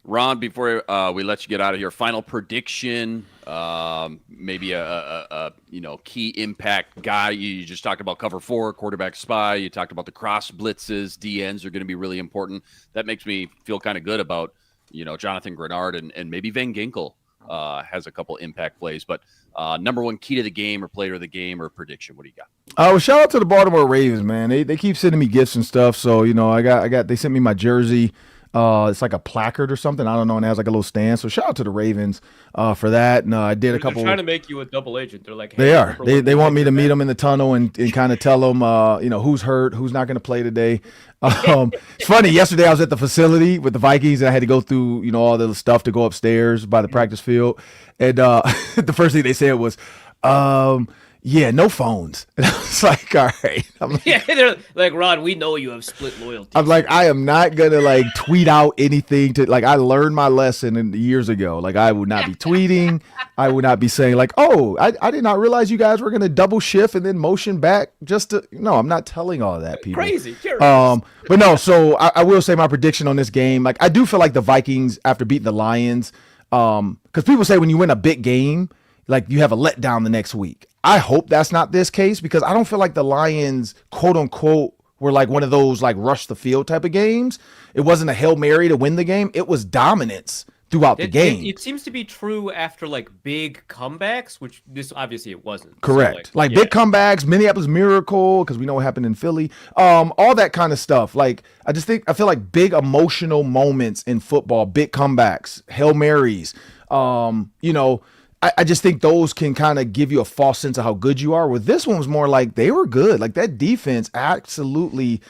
Ron, before we let you get out of here, final prediction, maybe a key impact guy. You just talked about cover 4, quarterback spy. You talked about the cross blitzes. DNs are going to be really important. That makes me feel kind of good about Jonathan Grenard and maybe Van Ginkel has a couple impact plays. But number 1 key to the game or player of the game or prediction. What do you got? Well, shout out to the Baltimore Ravens, man. They keep sending me gifts and stuff. So I got they sent me my jersey. It's like a placard or something. I don't know. And it has like a little stand. So shout out to the Ravens for that. And I did a couple. They're trying to make you a double agent. They're like, hey, they are. They want me to meet them in the tunnel and kind of tell them, who's hurt, who's not going to play today. It's funny. Yesterday I was at the facility with the Vikings and I had to go through, all the stuff to go upstairs by the practice field. And the first thing they said was, yeah, no phones. And I was like, all right. They're like, Rod, we know you have split loyalty. I'm like, I am not going to tweet out anything I learned my lesson years ago. Like I would not be tweeting. I would not be saying I did not realize you guys were going to double shift and then motion back no, I'm not telling all that, people. Crazy. But no, so I will say my prediction on this game. I do feel like the Vikings, after beating the Lions, because people say when you win a big game, you have a letdown the next week. I hope that's not this case because I don't feel like the Lions, quote unquote, were one of those rush the field type of games. It wasn't a Hail Mary to win the game. It was dominance throughout the game. It seems to be true after big comebacks, which this obviously it wasn't. Correct. So, big comebacks, Minneapolis Miracle, because we know what happened in Philly. All that kind of stuff. I feel like big emotional moments in football, big comebacks, Hail Marys, I just think those can kind of give you a false sense of how good you are. With this one was more they were good. That defense absolutely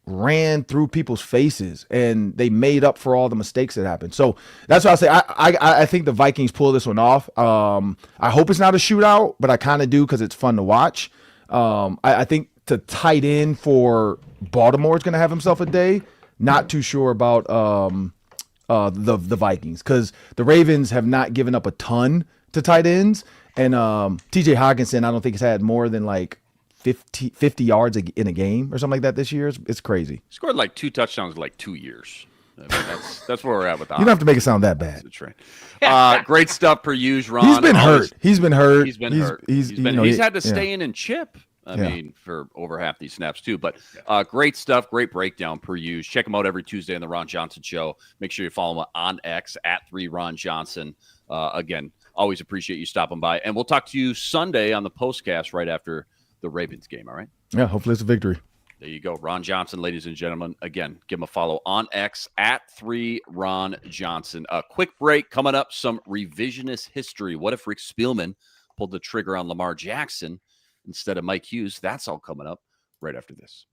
ran through people's faces and they made up for all the mistakes that happened. So that's why I say I think the Vikings pull this one off. I hope it's not a shootout, but I kind of do because it's fun to watch. I think the tight end for Baltimore is going to have himself a day. Not too sure about the Vikings because the Ravens have not given up a ton to tight ends, and TJ Hawkinson I don't think has had more than 50 yards in a game or something like that this year. It's crazy. Scored 2 touchdowns in 2 years. I mean, that's where we're at with that. You don't have to make it sound that bad. That's right. Great stuff per usual, Ron. He's been hurt. He's been hurt. He's had to stay in and chip. I mean, for over half these snaps too. But great stuff, great breakdown per usual. Check him out every Tuesday on the Ron Johnson Show. Make sure you follow him on X at 3RonJohnson. Again, always appreciate you stopping by. And we'll talk to you Sunday on the postcast right after the Ravens game, all right? Yeah, hopefully it's a victory. There you go. Ron Johnson, ladies and gentlemen. Again, give him a follow on X at 3RonJohnson. A quick break coming up. Some revisionist history. What if Rick Spielman pulled the trigger on Lamar Jackson instead of Mike Hughes? That's all coming up right after this.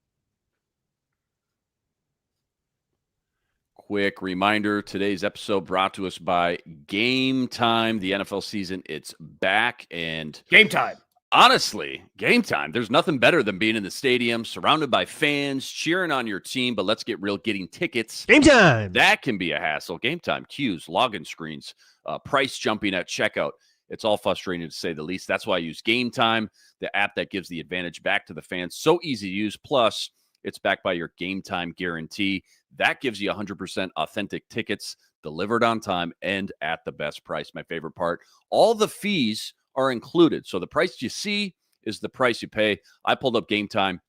Quick reminder, today's episode brought to us by Game Time. The NFL season, it's back. And Game time. honestly, Game Time, there's nothing better than being in the stadium, surrounded by fans, cheering on your team. But let's get real, getting tickets. Game Time. That can be a hassle. Game Time, queues, login screens, price jumping at checkout. It's all frustrating to say the least. That's why I use Game Time, the app that gives the advantage back to the fans. So easy to use. Plus, it's backed by your Game Time guarantee. That gives you 100% authentic tickets delivered on time and at the best price. My favorite part, all the fees are included. So the price you see is the price you pay. I pulled up Game Time,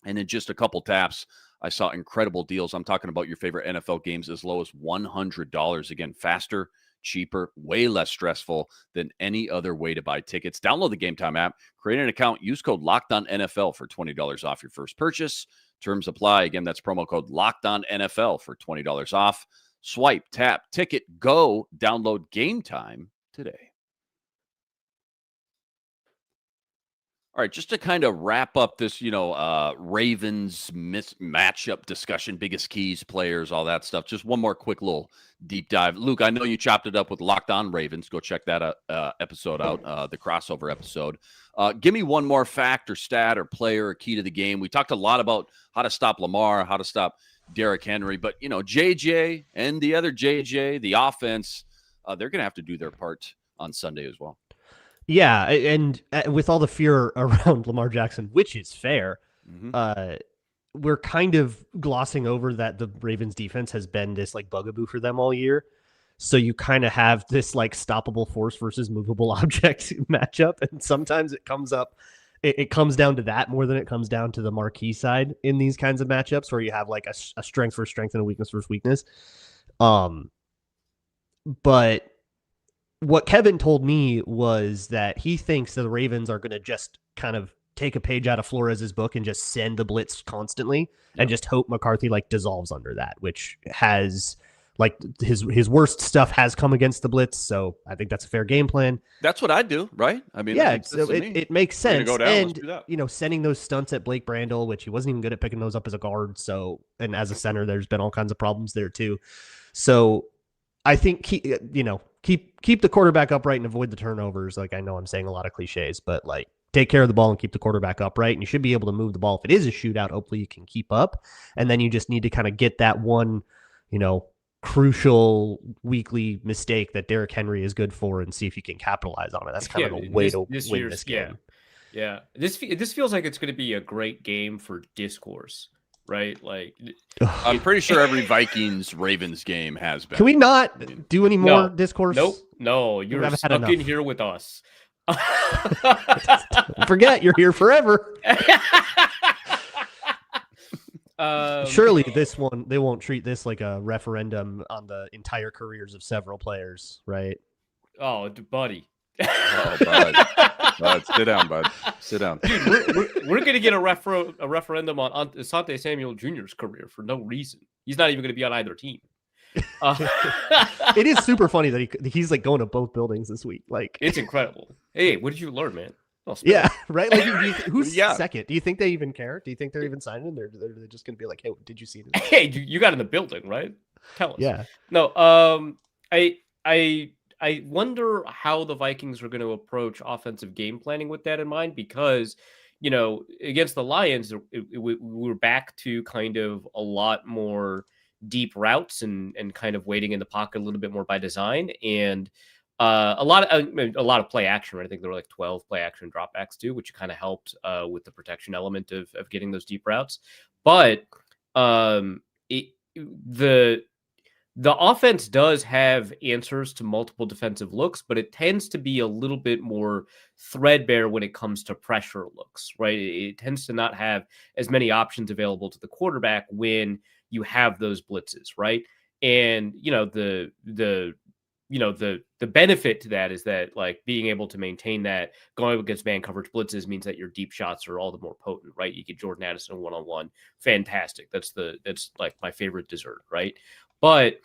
and in just a couple taps, I saw incredible deals. I'm talking about your favorite NFL games as low as $100. Again, faster, cheaper, way less stressful than any other way to buy tickets. Download the Game Time app, create an account, use code LOCKEDONNFL for $20 off your first purchase. Terms apply. Again, that's promo code LOCKEDONNFL for $20 off. Swipe, tap, ticket, go. Download Game Time today. All right, just to kind of wrap up this, Ravens matchup discussion, biggest keys, players, all that stuff. Just one more quick little deep dive. Luke, I know you chopped it up with Locked On Ravens. Go check that episode out, the crossover episode. Give me one more fact or stat or player or key to the game. We talked a lot about how to stop Lamar, how to stop Derrick Henry, but, JJ and the other JJ, the offense, they're going to have to do their part on Sunday as well. Yeah, and with all the fear around Lamar Jackson, which is fair, we're kind of glossing over that the Ravens defense has been this like bugaboo for them all year. So you kind of have this like stoppable force versus movable object matchup, and sometimes it comes up. It comes down to that more than it comes down to the marquee side in these kinds of matchups where you have like a strength for strength and a weakness for weakness. But what Kevin told me was that he thinks that the Ravens are going to just kind of take a page out of Flores's book and just send the blitz constantly and just hope McCarthy like dissolves under that, which has like his worst stuff has come against the blitz. So I think that's a fair game plan. That's what I do, right? I mean, yeah, so it makes sense. Go down, and sending those stunts at Blake Brandel, which he wasn't even good at picking those up as a guard. So, and as a center, there's been all kinds of problems there too. So I think keep the quarterback upright and avoid the turnovers. Like, I know I'm saying a lot of cliches, but like take care of the ball and keep the quarterback upright. And you should be able to move the ball. If it is a shootout, hopefully you can keep up. And then you just need to kind of get that one, crucial weekly mistake that Derrick Henry is good for and see if you can capitalize on it. That's kind of a way to win this game. Yeah. This feels like it's going to be a great game for discourse. Right, like I'm pretty sure every Vikings-Ravens game has been. Can we not do any more discourse? Nope. No, you're stuck in here with us. Forget you're here forever. Surely this one, they won't treat this like a referendum on the entire careers of several players, right? Oh, buddy. Oh, bud. Bud, sit down, bud. Sit down. Dude, we're going to get a referendum on Asante Samuel Jr.'s career for no reason. He's not even going to be on either team. It is super funny that he's like going to both buildings this week. Like, it's incredible. Hey, what did you learn, man? Yeah, right. Like, who's second? Do you think they even care? Do you think they're even signing? They're just going to be like, hey, did you see this? Hey, you got in the building, right? Tell us. Yeah. No. I wonder how the Vikings are going to approach offensive game planning with that in mind, because, against the Lions, we're back to kind of a lot more deep routes and kind of waiting in the pocket a little bit more by design, and a lot of play action. Right? I think there were like 12 play action dropbacks too, which kind of helped with the protection element of getting those deep routes. But the offense does have answers to multiple defensive looks, but it tends to be a little bit more threadbare when it comes to pressure looks, right? It tends to not have as many options available to the quarterback when you have those blitzes, right? And, the the benefit to that is that like being able to maintain that going up against man coverage blitzes means that your deep shots are all the more potent, right? You get Jordan Addison 1-on-1, fantastic. That's like my favorite dessert, right? But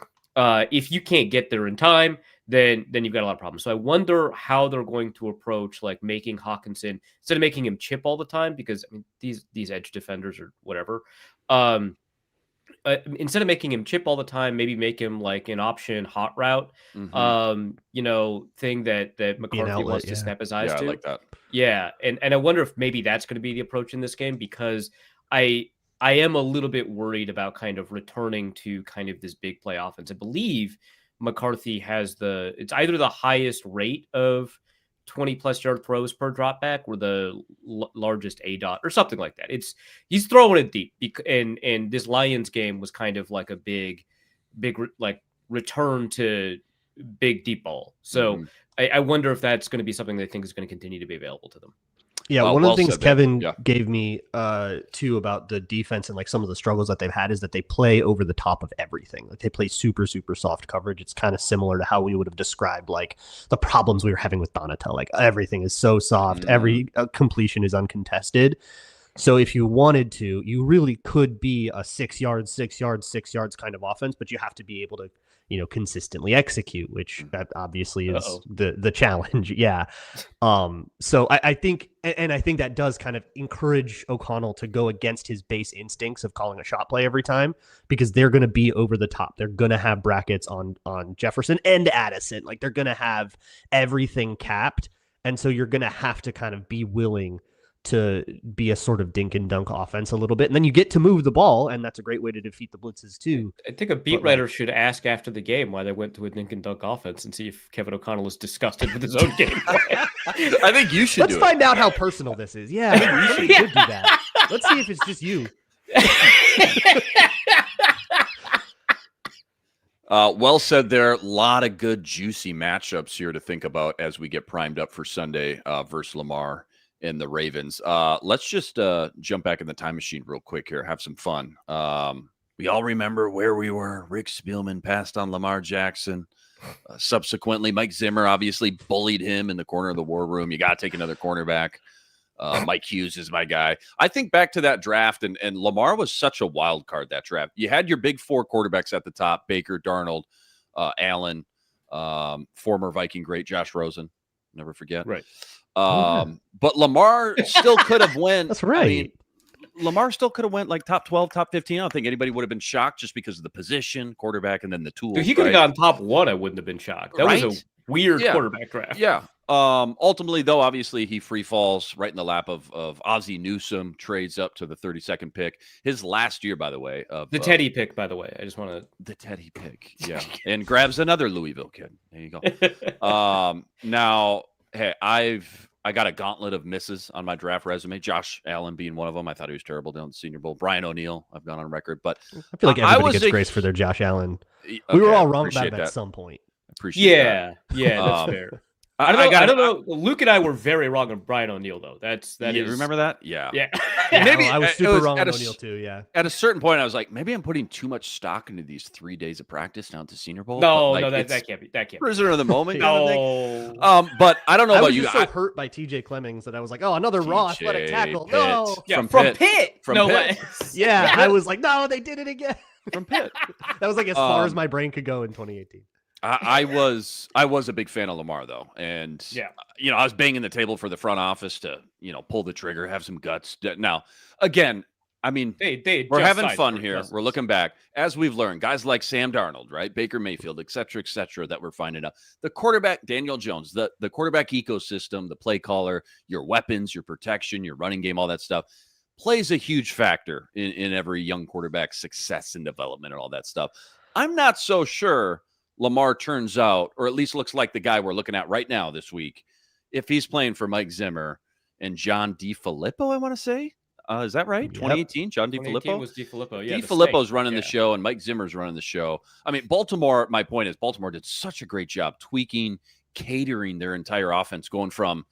if you can't get there in time, then you've got a lot of problems. So I wonder how they're going to approach like making Hawkinson, instead of making him chip all the time, because I mean these edge defenders or whatever. Instead of making him chip all the time, maybe make him like an option hot route, thing that McCarthy wants to snap his eyes to. I like that. Yeah, and I wonder if maybe that's going to be the approach in this game, because I am a little bit worried about kind of returning to kind of this big play offense. I believe McCarthy has it's either the highest rate of 20+ yard throws per drop back or the largest ADOT or something like that. He's throwing it deep, and this Lions game was kind of like a big like return to big deep ball. So I wonder if that's going to be something they think is going to continue to be available to them. Yeah, one of the things Kevin Yeah. gave me too about the defense and like some of the struggles that they've had is that they play over the top of everything. Like they play super, super soft coverage. It's kind of similar to how we would have described like the problems we were having with Donatel. Like everything is so soft. Every completion is uncontested. So if you wanted to, you really could be a 6 yards, 6 yards, 6 yards kind of offense, but you have to be able to, consistently execute, which that obviously is the challenge. Yeah. So I think, and I think that does kind of encourage O'Connell to go against his base instincts of calling a shot play every time, because they're going to be over the top. They're going to have brackets on Jefferson and Addison. Like they're going to have everything capped. And so you're going to have to kind of be willing to be a sort of dink and dunk offense a little bit. And then you get to move the ball, and that's a great way to defeat the blitzes too. I think a beat writer should ask after the game why they went to a dink and dunk offense and see if Kevin O'Connell is disgusted with his own game. I think you should Let's find out how personal this is. Yeah, I think we should do that. Let's see if it's just you. Well said there. A lot of good, juicy matchups here to think about as we get primed up for Sunday versus Lamar and the Ravens. Let's just jump back in the time machine real quick here. Have some fun. We all remember where we were. Rick Spielman passed on Lamar Jackson. Subsequently, Mike Zimmer obviously bullied him in the corner of the war room. You got to take another cornerback. Mike Hughes is my guy. I think back to that draft, and Lamar was such a wild card, that draft. You had your big four quarterbacks at the top, Baker, Darnold, Allen, former Viking great Josh Rosen. Never forget. Right. But Lamar still could have went. That's right. I mean, Lamar still could have went like top 12, top 15. I don't think anybody would have been shocked just because of the position, quarterback, and then the tools. Dude, he could have gone top 1. I wouldn't have been shocked. That was a weird quarterback draft. Yeah. Ultimately, though, obviously he free falls right in the lap of Ozzie Newsome, trades up to the 32nd pick. His last year, by the way, of the Teddy pick, by the way. I just want to the Teddy pick. Yeah. And grabs another Louisville kid. There you go. Now, hey, I got a gauntlet of misses on my draft resume. Josh Allen being one of them. I thought he was terrible down at the Senior Bowl. Brian O'Neill, I've gone on record, but I feel like everybody gets grace for their Josh Allen. We were all wrong about it at some point. Appreciate that. Yeah, that's fair. I don't know. Luke and I were very wrong on Brian O'Neill, though. That is. Remember that? Yeah. Maybe I was super wrong on O'Neill too. Yeah. At a certain point, I was like, maybe I'm putting too much stock into these 3 days of practice down at the Senior Bowl. No, that can't be. That can't be. Prisoner of the moment. No. But I don't know about you. I was so hurt by TJ Clemmings that I was like, oh, another raw athletic tackle. Pitt. No. Yeah, from Pitt. From Pitt. Yeah, I was like, no, they did it again. From Pitt. That was like as far as my brain could go in 2018. I was a big fan of Lamar, though, and I was banging the table for the front office to pull the trigger, have some guts. Now, again, I mean, we're having fun here. We're looking back as we've learned. Guys like Sam Darnold, right, Baker Mayfield, et cetera, that we're finding out. The quarterback, Daniel Jones, the quarterback ecosystem, the play caller, your weapons, your protection, your running game, all that stuff plays a huge factor in every young quarterback's success and development and all that stuff. I'm not so sure Lamar turns out, or at least looks like the guy we're looking at right now this week, if he's playing for Mike Zimmer and John DeFilippo, I want to say. Is that right? 2018, John DeFilippo? 2018 was DeFilippo, yeah. DeFilippo's running the show, and Mike Zimmer's running the show. I mean, Baltimore, my point is, Baltimore did such a great job tweaking, catering their entire offense, going from,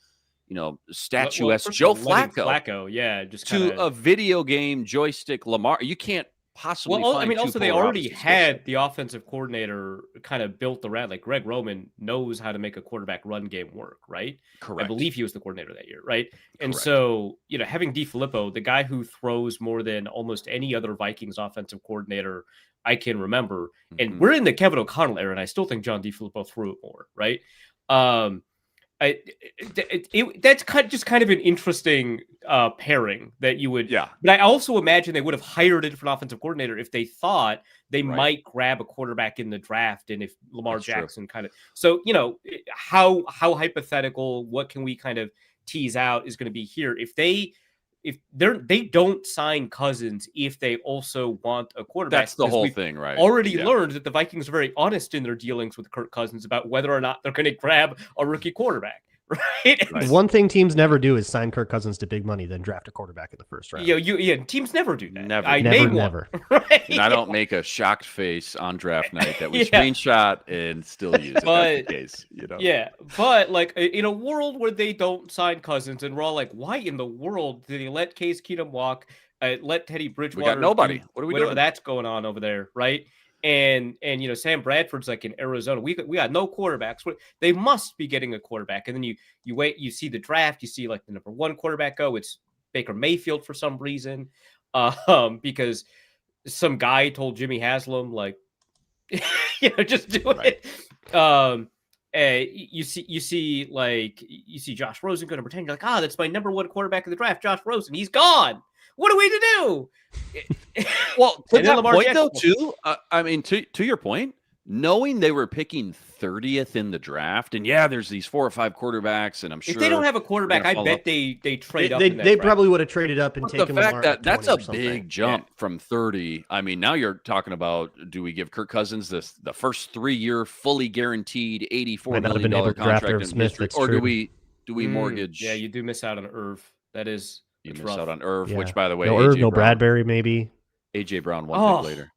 statuesque Joe Flacco. Yeah, just to a video game joystick Lamar. You can't possibly Well, find I mean, two also they polar already opposites. had the offensive coordinator kind of built around, like Greg Roman knows how to make a quarterback run game work, right? Correct. I believe he was the coordinator that year, right? And Correct. so, having DiFilippo, the guy who throws more than almost any other Vikings offensive coordinator I can remember, and we're in the Kevin O'Connell era, and I still think John DiFilippo threw it more, right? That's kind of an interesting pairing that you would. Yeah. But I also imagine they would have hired a different offensive coordinator if they thought they Right. might grab a quarterback in the draft, and if Lamar That's true. Jackson kind of. So how hypothetical, what can we kind of tease out is going to be here if they don't sign Cousins if they also want a quarterback. That's the because whole we've thing, right? already Yeah. learned that the Vikings are very honest in their dealings with Kirk Cousins about whether or not they're going to grab a rookie quarterback, right? Right. One thing teams never do is sign Kirk Cousins to big money, then draft a quarterback in the first round. Teams never do that. Never. I Never, name one, never. right? And I don't make a shocked face on draft night that we Yeah. screenshot and still use if that's the case. Yeah, but like in a world where they don't sign Cousins, and we're all like, why in the world did they let Case Keenum walk? Let Teddy Bridgewater. We got nobody. What are we whatever doing? that's going on over there, right? And Sam Bradford's like in Arizona. We got no quarterbacks. They must be getting a quarterback. And then you wait, you see the draft, you see like the number one quarterback go. It's Baker Mayfield for some reason, because some guy told Jimmy Haslam like, just do it. You see Josh Rosen go number 10. You're like, that's my number one quarterback in the draft, Josh Rosen. He's gone. What are we to do? Well, to And then that Lamar point, Jackson. though, too, I mean, to your point, knowing they were picking 30th in the draft, and there's these 4 or 5 quarterbacks, and I'm sure If they don't have a quarterback, gonna I follow bet up. they trade up. They, in that they draft. probably would have traded up and But taken the fact Lamar that at that's 20 a or something. big jump from 30. I mean, now you're talking about, do we give Kirk Cousins the first 3-year fully guaranteed $84 Might not have million been able to draft contract Irv in Smith, history, that's or true. do we mortgage? Yeah, you do miss out on Irv. That is You it's miss rough. out on Irv, Yeah. which, by the way, No Irv, AJ no Brown, Bradbury, maybe. AJ Brown one pick later.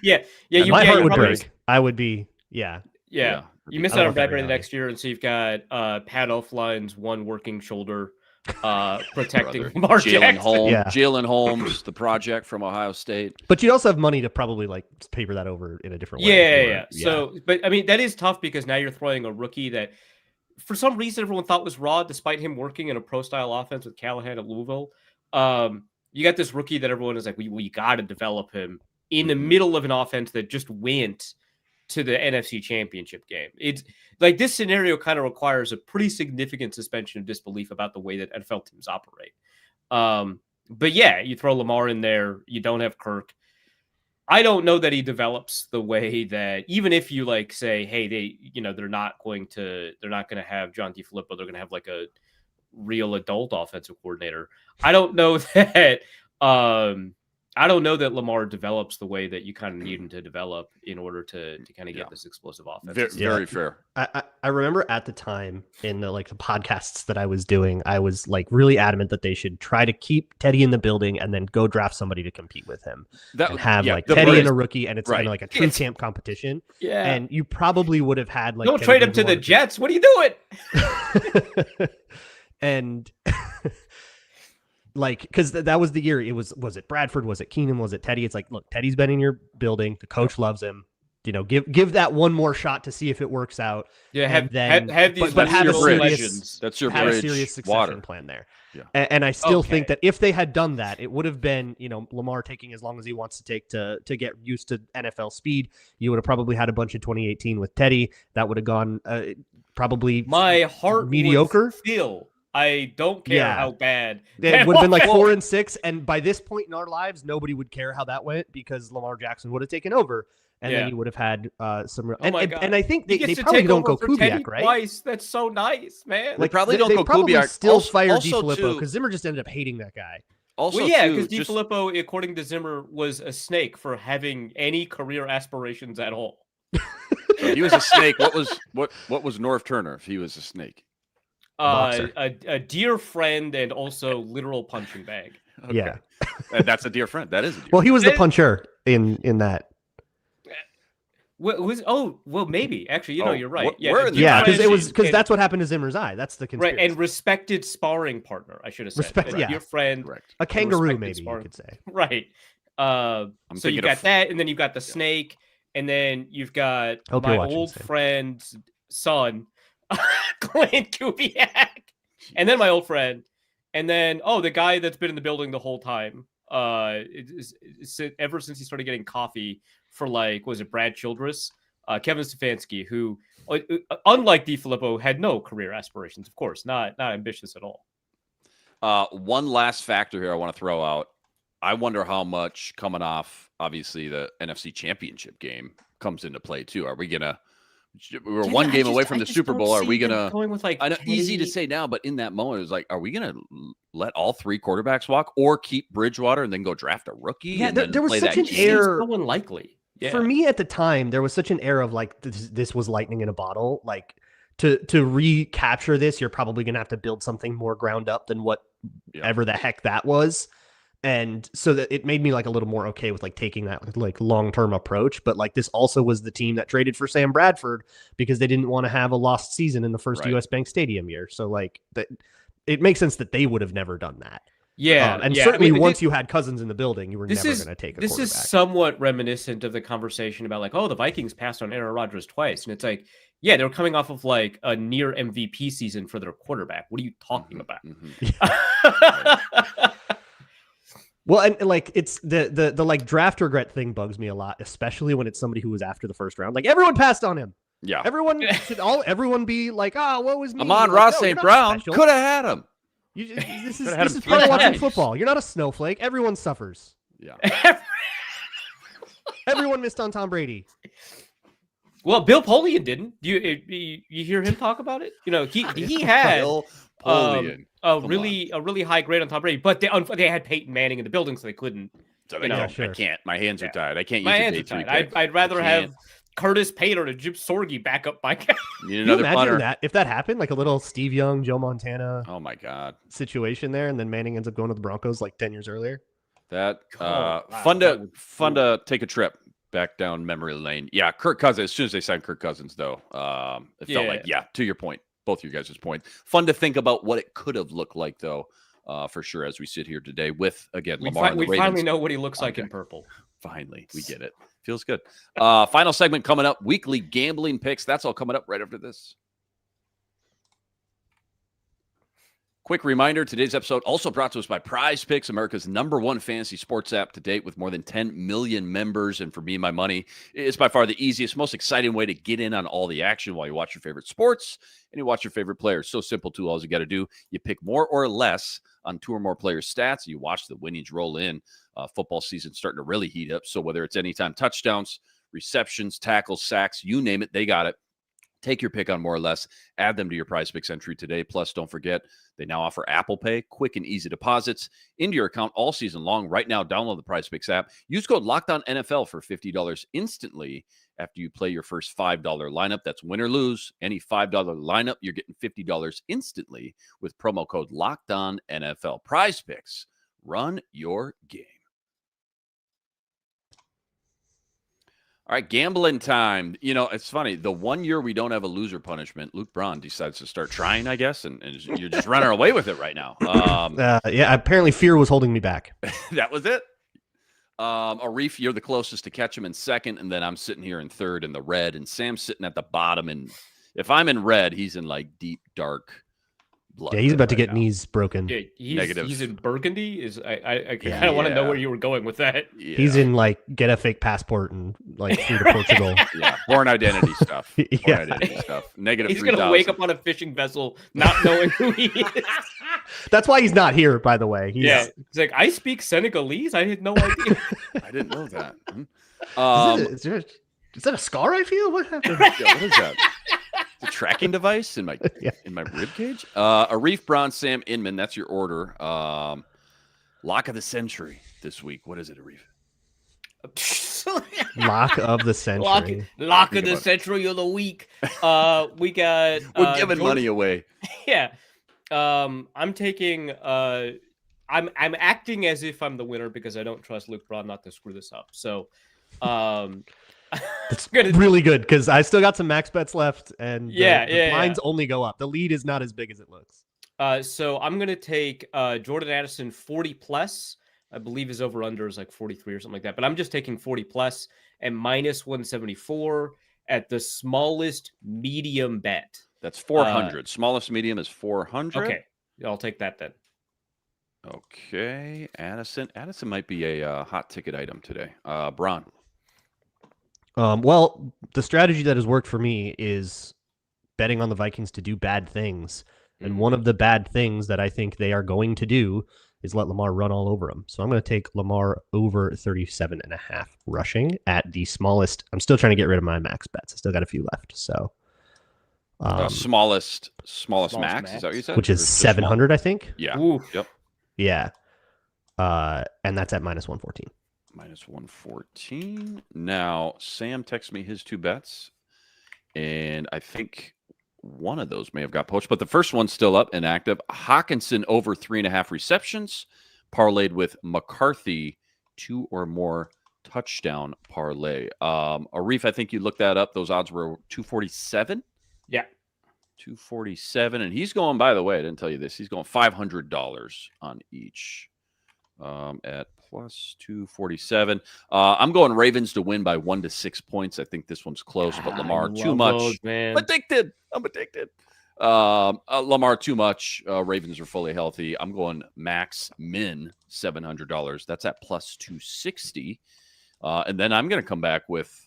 yeah. And my heart you would probably- break. I would be, Yeah. Yeah. You miss I out love on that Bradbury the reality. next year, and so you've got Pat Elflein's one working shoulder protecting Brother. Lamar Jalen Jackson. Holmes, Yeah. Jalen Holmes, the project from Ohio State. But you'd also have money to probably like paper that over in a different way. Yeah, if you yeah. were- So, but I mean, that is tough because now you're throwing a rookie that, for some reason, everyone thought was raw, despite him working in a pro-style offense with Callahan at Louisville. You got this rookie that everyone is like, we got to develop him in the middle of an offense that just went to the NFC Championship game. It's like this scenario kind of requires a pretty significant suspension of disbelief about the way that NFL teams operate. But yeah, you throw Lamar in there, you don't have Kirk. I don't know that he develops the way that, even if you like say, hey, they're not going to have John DiFilippo, they're going to have like a real adult offensive coordinator. I don't know that Lamar develops the way that you kind of need him to develop in order to kind of get this explosive offense. Very fair. I remember at the time in the podcasts that I was doing, I was like really adamant that they should try to keep Teddy in the building and then go draft somebody to compete with him and have like Teddy and a rookie, and it's kind of like a true camp competition. Yeah, and you probably would have had like don't trade him to the Jets. What are you doing? And like, because that was the year. It was it Bradford? Was it Keenum? Was it Teddy? It's like, look, Teddy's been in your building. The coach loves him. Give that one more shot to see if it works out. Yeah, have these but have a serious legends. That's your have bridge. a serious succession Water. plan there. Yeah. And I still think that if they had done that, it would have been, Lamar taking as long as he wants to take to get used to NFL speed. You would have probably had a bunch of 2018 with Teddy. That would have gone probably my heart mediocre. Would feel. I don't care how bad. It would have been like 4-6, and by this point in our lives, nobody would care how that went because Lamar Jackson would have taken over, and then you would have had some. And I think they probably don't go Kubiak, right? Twice. That's so nice, man. They probably don't go probably Kubiak. Still fire DiFilippo because Zimmer just ended up hating that guy. Also, because DiFilippo, according to Zimmer, was a snake for having any career aspirations at all. He was a snake. What was Norv Turner if he was a snake? A dear friend and also literal punching bag. Okay. Yeah, that's a dear friend. That is a dear well, he was the puncher in that. Maybe actually, you're right. Because that's what happened to Zimmer's eye. That's the conspiracy. Right, and respected sparring partner. I should have said dear friend, Correct. a kangaroo, maybe you could say. Right. So you thinking got of- that, and then you've got the snake, and then you've got Hope my you're watching, old Sam. friend's son, Clint Kubiak, and then my old friend, and then the guy that's been in the building the whole time. Ever since he started getting coffee for was it Brad Childress, Kevin Stefanski, who, unlike DiFilippo, had no career aspirations. Of course, not ambitious at all. One last factor here I want to throw out. I wonder how much coming off, obviously, the NFC Championship game comes into play too. Are we gonna? We were one game away from the Super Bowl. Are we gonna? Going with I know, easy to say now, but in that moment, it was like, are we gonna let all three quarterbacks walk, or keep Bridgewater and then go draft a rookie? Yeah, and then there was play such that an game? air. So unlikely. Yeah. For me at the time, there was such an air of this was lightning in a bottle. Like to recapture this, you're probably gonna have to build something more ground up than whatever the heck that was. And so that it made me a little more okay with taking that long-term approach. But this also was the team that traded for Sam Bradford because they didn't want to have a lost season in the first Right. US Bank Stadium year. So that it makes sense that they would have never done that. Yeah, and yeah. certainly I mean, once you had Cousins in the building, you were never going to take a This quarterback. is somewhat reminiscent of the conversation about the Vikings passed on Aaron Rodgers twice, and it's they were coming off of a near MVP season for their quarterback. What are you talking about? Well, and it's the draft regret thing bugs me a lot, especially when it's somebody who was after the first round. Everyone passed on him. Yeah. Everyone everyone be what was me? Amon Ross no, St. you're not Brown special. could have had him. This Could've had is him part of watching finish. football. You're not a snowflake. Everyone suffers. Yeah. Everyone missed on Tom Brady. Well, Bill Polian didn't. You hear him talk about it? He had Bill Polian. a really high grade on Tom Brady, but they had Peyton Manning in the building, so they couldn't. So Yeah, sure. I can't. My hands are tied. I can't My use a hands day are three tied. pick. I'd rather I have can't. Curtis Payton or Jim Sorgi back up my guy. Need Can you another imagine punter. that if that happened, a little Steve Young, Joe Montana Oh my God. situation there, and then Manning ends up going to the Broncos 10 years earlier? That wow, fun that to would- fun to take a trip back down memory lane. Yeah, Kirk Cousins. As soon as they signed Kirk Cousins, though, it felt like to your point, both you guys' point. Fun to think about what it could have looked like, though, for sure. As we sit here today with again Lamar and the We Ravens. finally know what he looks like Okay. in purple. Finally, we get it. Feels good. Final segment coming up. Weekly gambling picks. That's all coming up right after this. Quick reminder, today's episode also brought to us by Prize Picks, America's #1 fantasy sports app to date with more than 10 million members. And for me and my money, it's by far the easiest, most exciting way to get in on all the action while you watch your favorite sports and you watch your favorite players. So simple, too. All you got to do, you pick more or less on 2 or more players' stats. You watch the winnings roll in. Football season starting to really heat up. So whether it's anytime touchdowns, receptions, tackles, sacks, you name it, they got it. Take your pick on more or less. Add them to your Prize Picks entry today. Plus, don't forget, they now offer Apple Pay, quick and easy deposits into your account all season long. Right now, download the Prize Picks app. Use code LOCKEDONNFL for $50 instantly after you play your first $5 lineup. That's win or lose. Any $5 lineup, you're getting $50 instantly with promo code LOCKEDONNFL. Prize Picks. Run your game. All right, gambling time. It's funny. The 1 year we don't have a loser punishment, Luke Braun decides to start trying, I guess, and you're just running away with it right now. Yeah, apparently fear was holding me back. That was it. Arif, you're the closest to catch him in second, and then I'm sitting here in third in the red, and Sam's sitting at the bottom. And if I'm in red, he's in deep, dark blood. Yeah, he's about to right get now. knees broken. Yeah, Negative. he's in Burgundy. I Yeah. kind of want to know where you were going with that. Yeah. He's in get a fake passport and flew to Portugal. Yeah, born identity stuff. Born Yeah. identity stuff. Negative. He's gonna 3,000. wake up on a fishing vessel not knowing who he is. That's why he's not here, by the way. Yeah, he's like, I speak Senegalese. I had no idea. I didn't know that. Is that a scar I feel? What happened? Yeah, what is that? The tracking device in my Yeah. rib cage. Arif, Braun, Sam, Inman. That's your order. Lock of the century this week. What is it, Arif? Lock of the century. Lock Think of the about it. century of the week. We got. We're giving George- money away. Yeah. I'm taking. I'm acting as if I'm the winner because I don't trust Luke Braun not to screw this up. So, It's gonna- really good because I still got some max bets left, and Yeah, the blinds only go up. The lead is not as big as it looks. So I'm gonna take Jordan Addison 40 plus. I believe his over-under is like 43 or something like that. But I'm just taking 40 plus and minus 174 at the smallest medium bet. That's 400. Smallest medium is 400. Okay. I'll take that then. Okay. Addison might be a hot ticket item today. Braun. Well, the strategy that has worked for me is betting on the Vikings to do bad things. And one of the bad things that I think they are going to do is let Lamar run all over them. So I'm going to take Lamar over 37.5 rushing at the smallest. I'm still trying to get rid of my max bets. I still got a few left. So smallest max. Is that what you said? Which is 700, I think. Yeah. Oof. Yep. Yeah. And that's at minus 114. Minus 114. Now, Sam texted me his 2 bets, and I think one of those may have got poached, but the first one's still up and active. Hawkinson over 3.5 receptions, parlayed with McCarthy 2 or more touchdown parlay. Arif, I think you looked that up. Those odds were 247. Yeah. 247. And he's going, by the way, I didn't tell you this, he's going $500 on each at plus 247. I'm going Ravens to win by 1 to 6 points. I think this one's close, but Lamar too much. Those, man. I'm addicted. Lamar too much. Ravens are fully healthy. I'm going max min $700. That's at plus 260. And then I'm going to come back with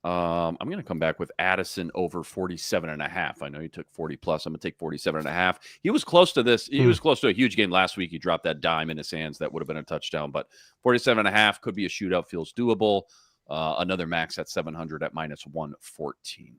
Addison over 47.5. I know you took 40 plus. I'm going to take 47.5. He was close to this. He was close to a huge game last week. He dropped that dime in his hands. That would have been a touchdown, but 47.5 could be a shootout. Feels doable. Another max at 700 at minus 114.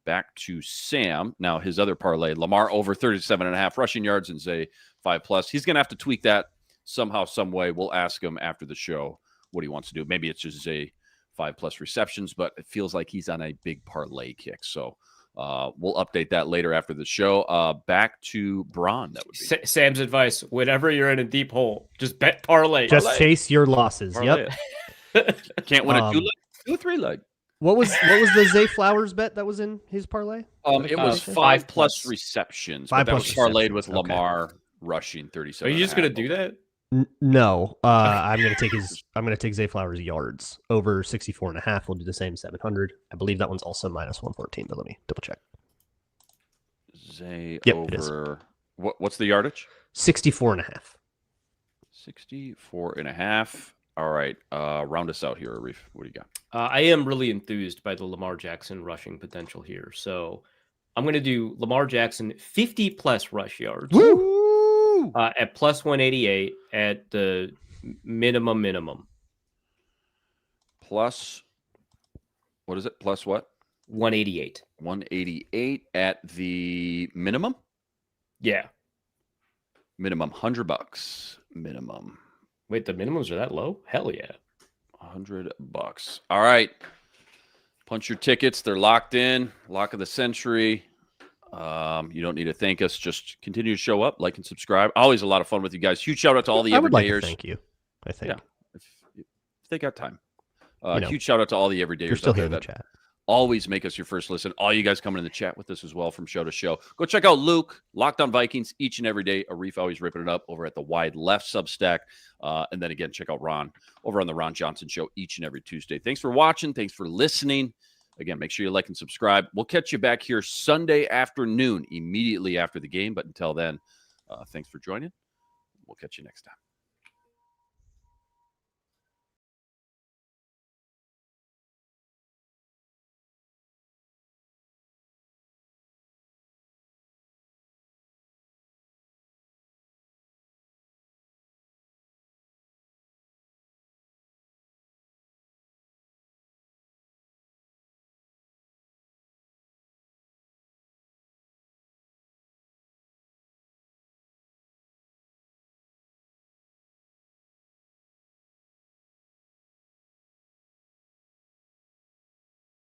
Back to Sam. Now his other parlay, Lamar over 37.5 rushing yards and Zay 5 plus. He's going to have to tweak that somehow, some way. We'll ask him after the show what he wants to do. Maybe it's just Zay 5 plus receptions, but it feels like he's on a big parlay kick. So we'll update that later after the show. Back to Braun. That would be Sam's advice: whenever you're in a deep hole, just bet parlay. Just chase your losses. Parlay. Yep. Can't win a 2-leg, do a 3-leg. What was the Zay Flowers bet that was in his parlay? It was 5 plus receptions. 5 that plus was parlayed with receptions. Okay. Lamar rushing 37. Are you just gonna do that? No, I'm gonna take Zay Flowers yards over 64.5. We'll do the same 700. I believe that one's also minus 114, but let me double check. Zay Yep, it is. over what's the yardage? 64.5. 64.5. All right, round us out here, Arif. What do you got? I am really enthused by the Lamar Jackson rushing potential here, so I'm going to do Lamar Jackson 50 plus rush yards. Woo! At plus 188 at the minimum. Plus, what is it? Plus what? 188. 188 at the minimum? Yeah. Minimum $100. Minimum. Wait, the minimums are that low? Hell yeah. $100. All right. Punch your tickets. They're locked in. Lock of the century. You don't need to thank us. Just continue to show up, like and subscribe. Always a lot of fun with you guys. Huge shout out to all the everydayers. I would like to thank you. I think. Yeah, if they got time. You know, huge shout out to all the You're everydayers still out here there in the that chat. always make us your first listen. All you guys coming in the chat with us as well from show to show. Go check out Luke, Locked on Vikings, each and every day. Arif always ripping it up over at the Wide Left Substack. And then again, check out Ron over on the Ron Johnson Show each and every Tuesday. Thanks for watching. Thanks for listening. Again, make sure you like and subscribe. We'll catch you back here Sunday afternoon, immediately after the game. But until then, thanks for joining. We'll catch you next time.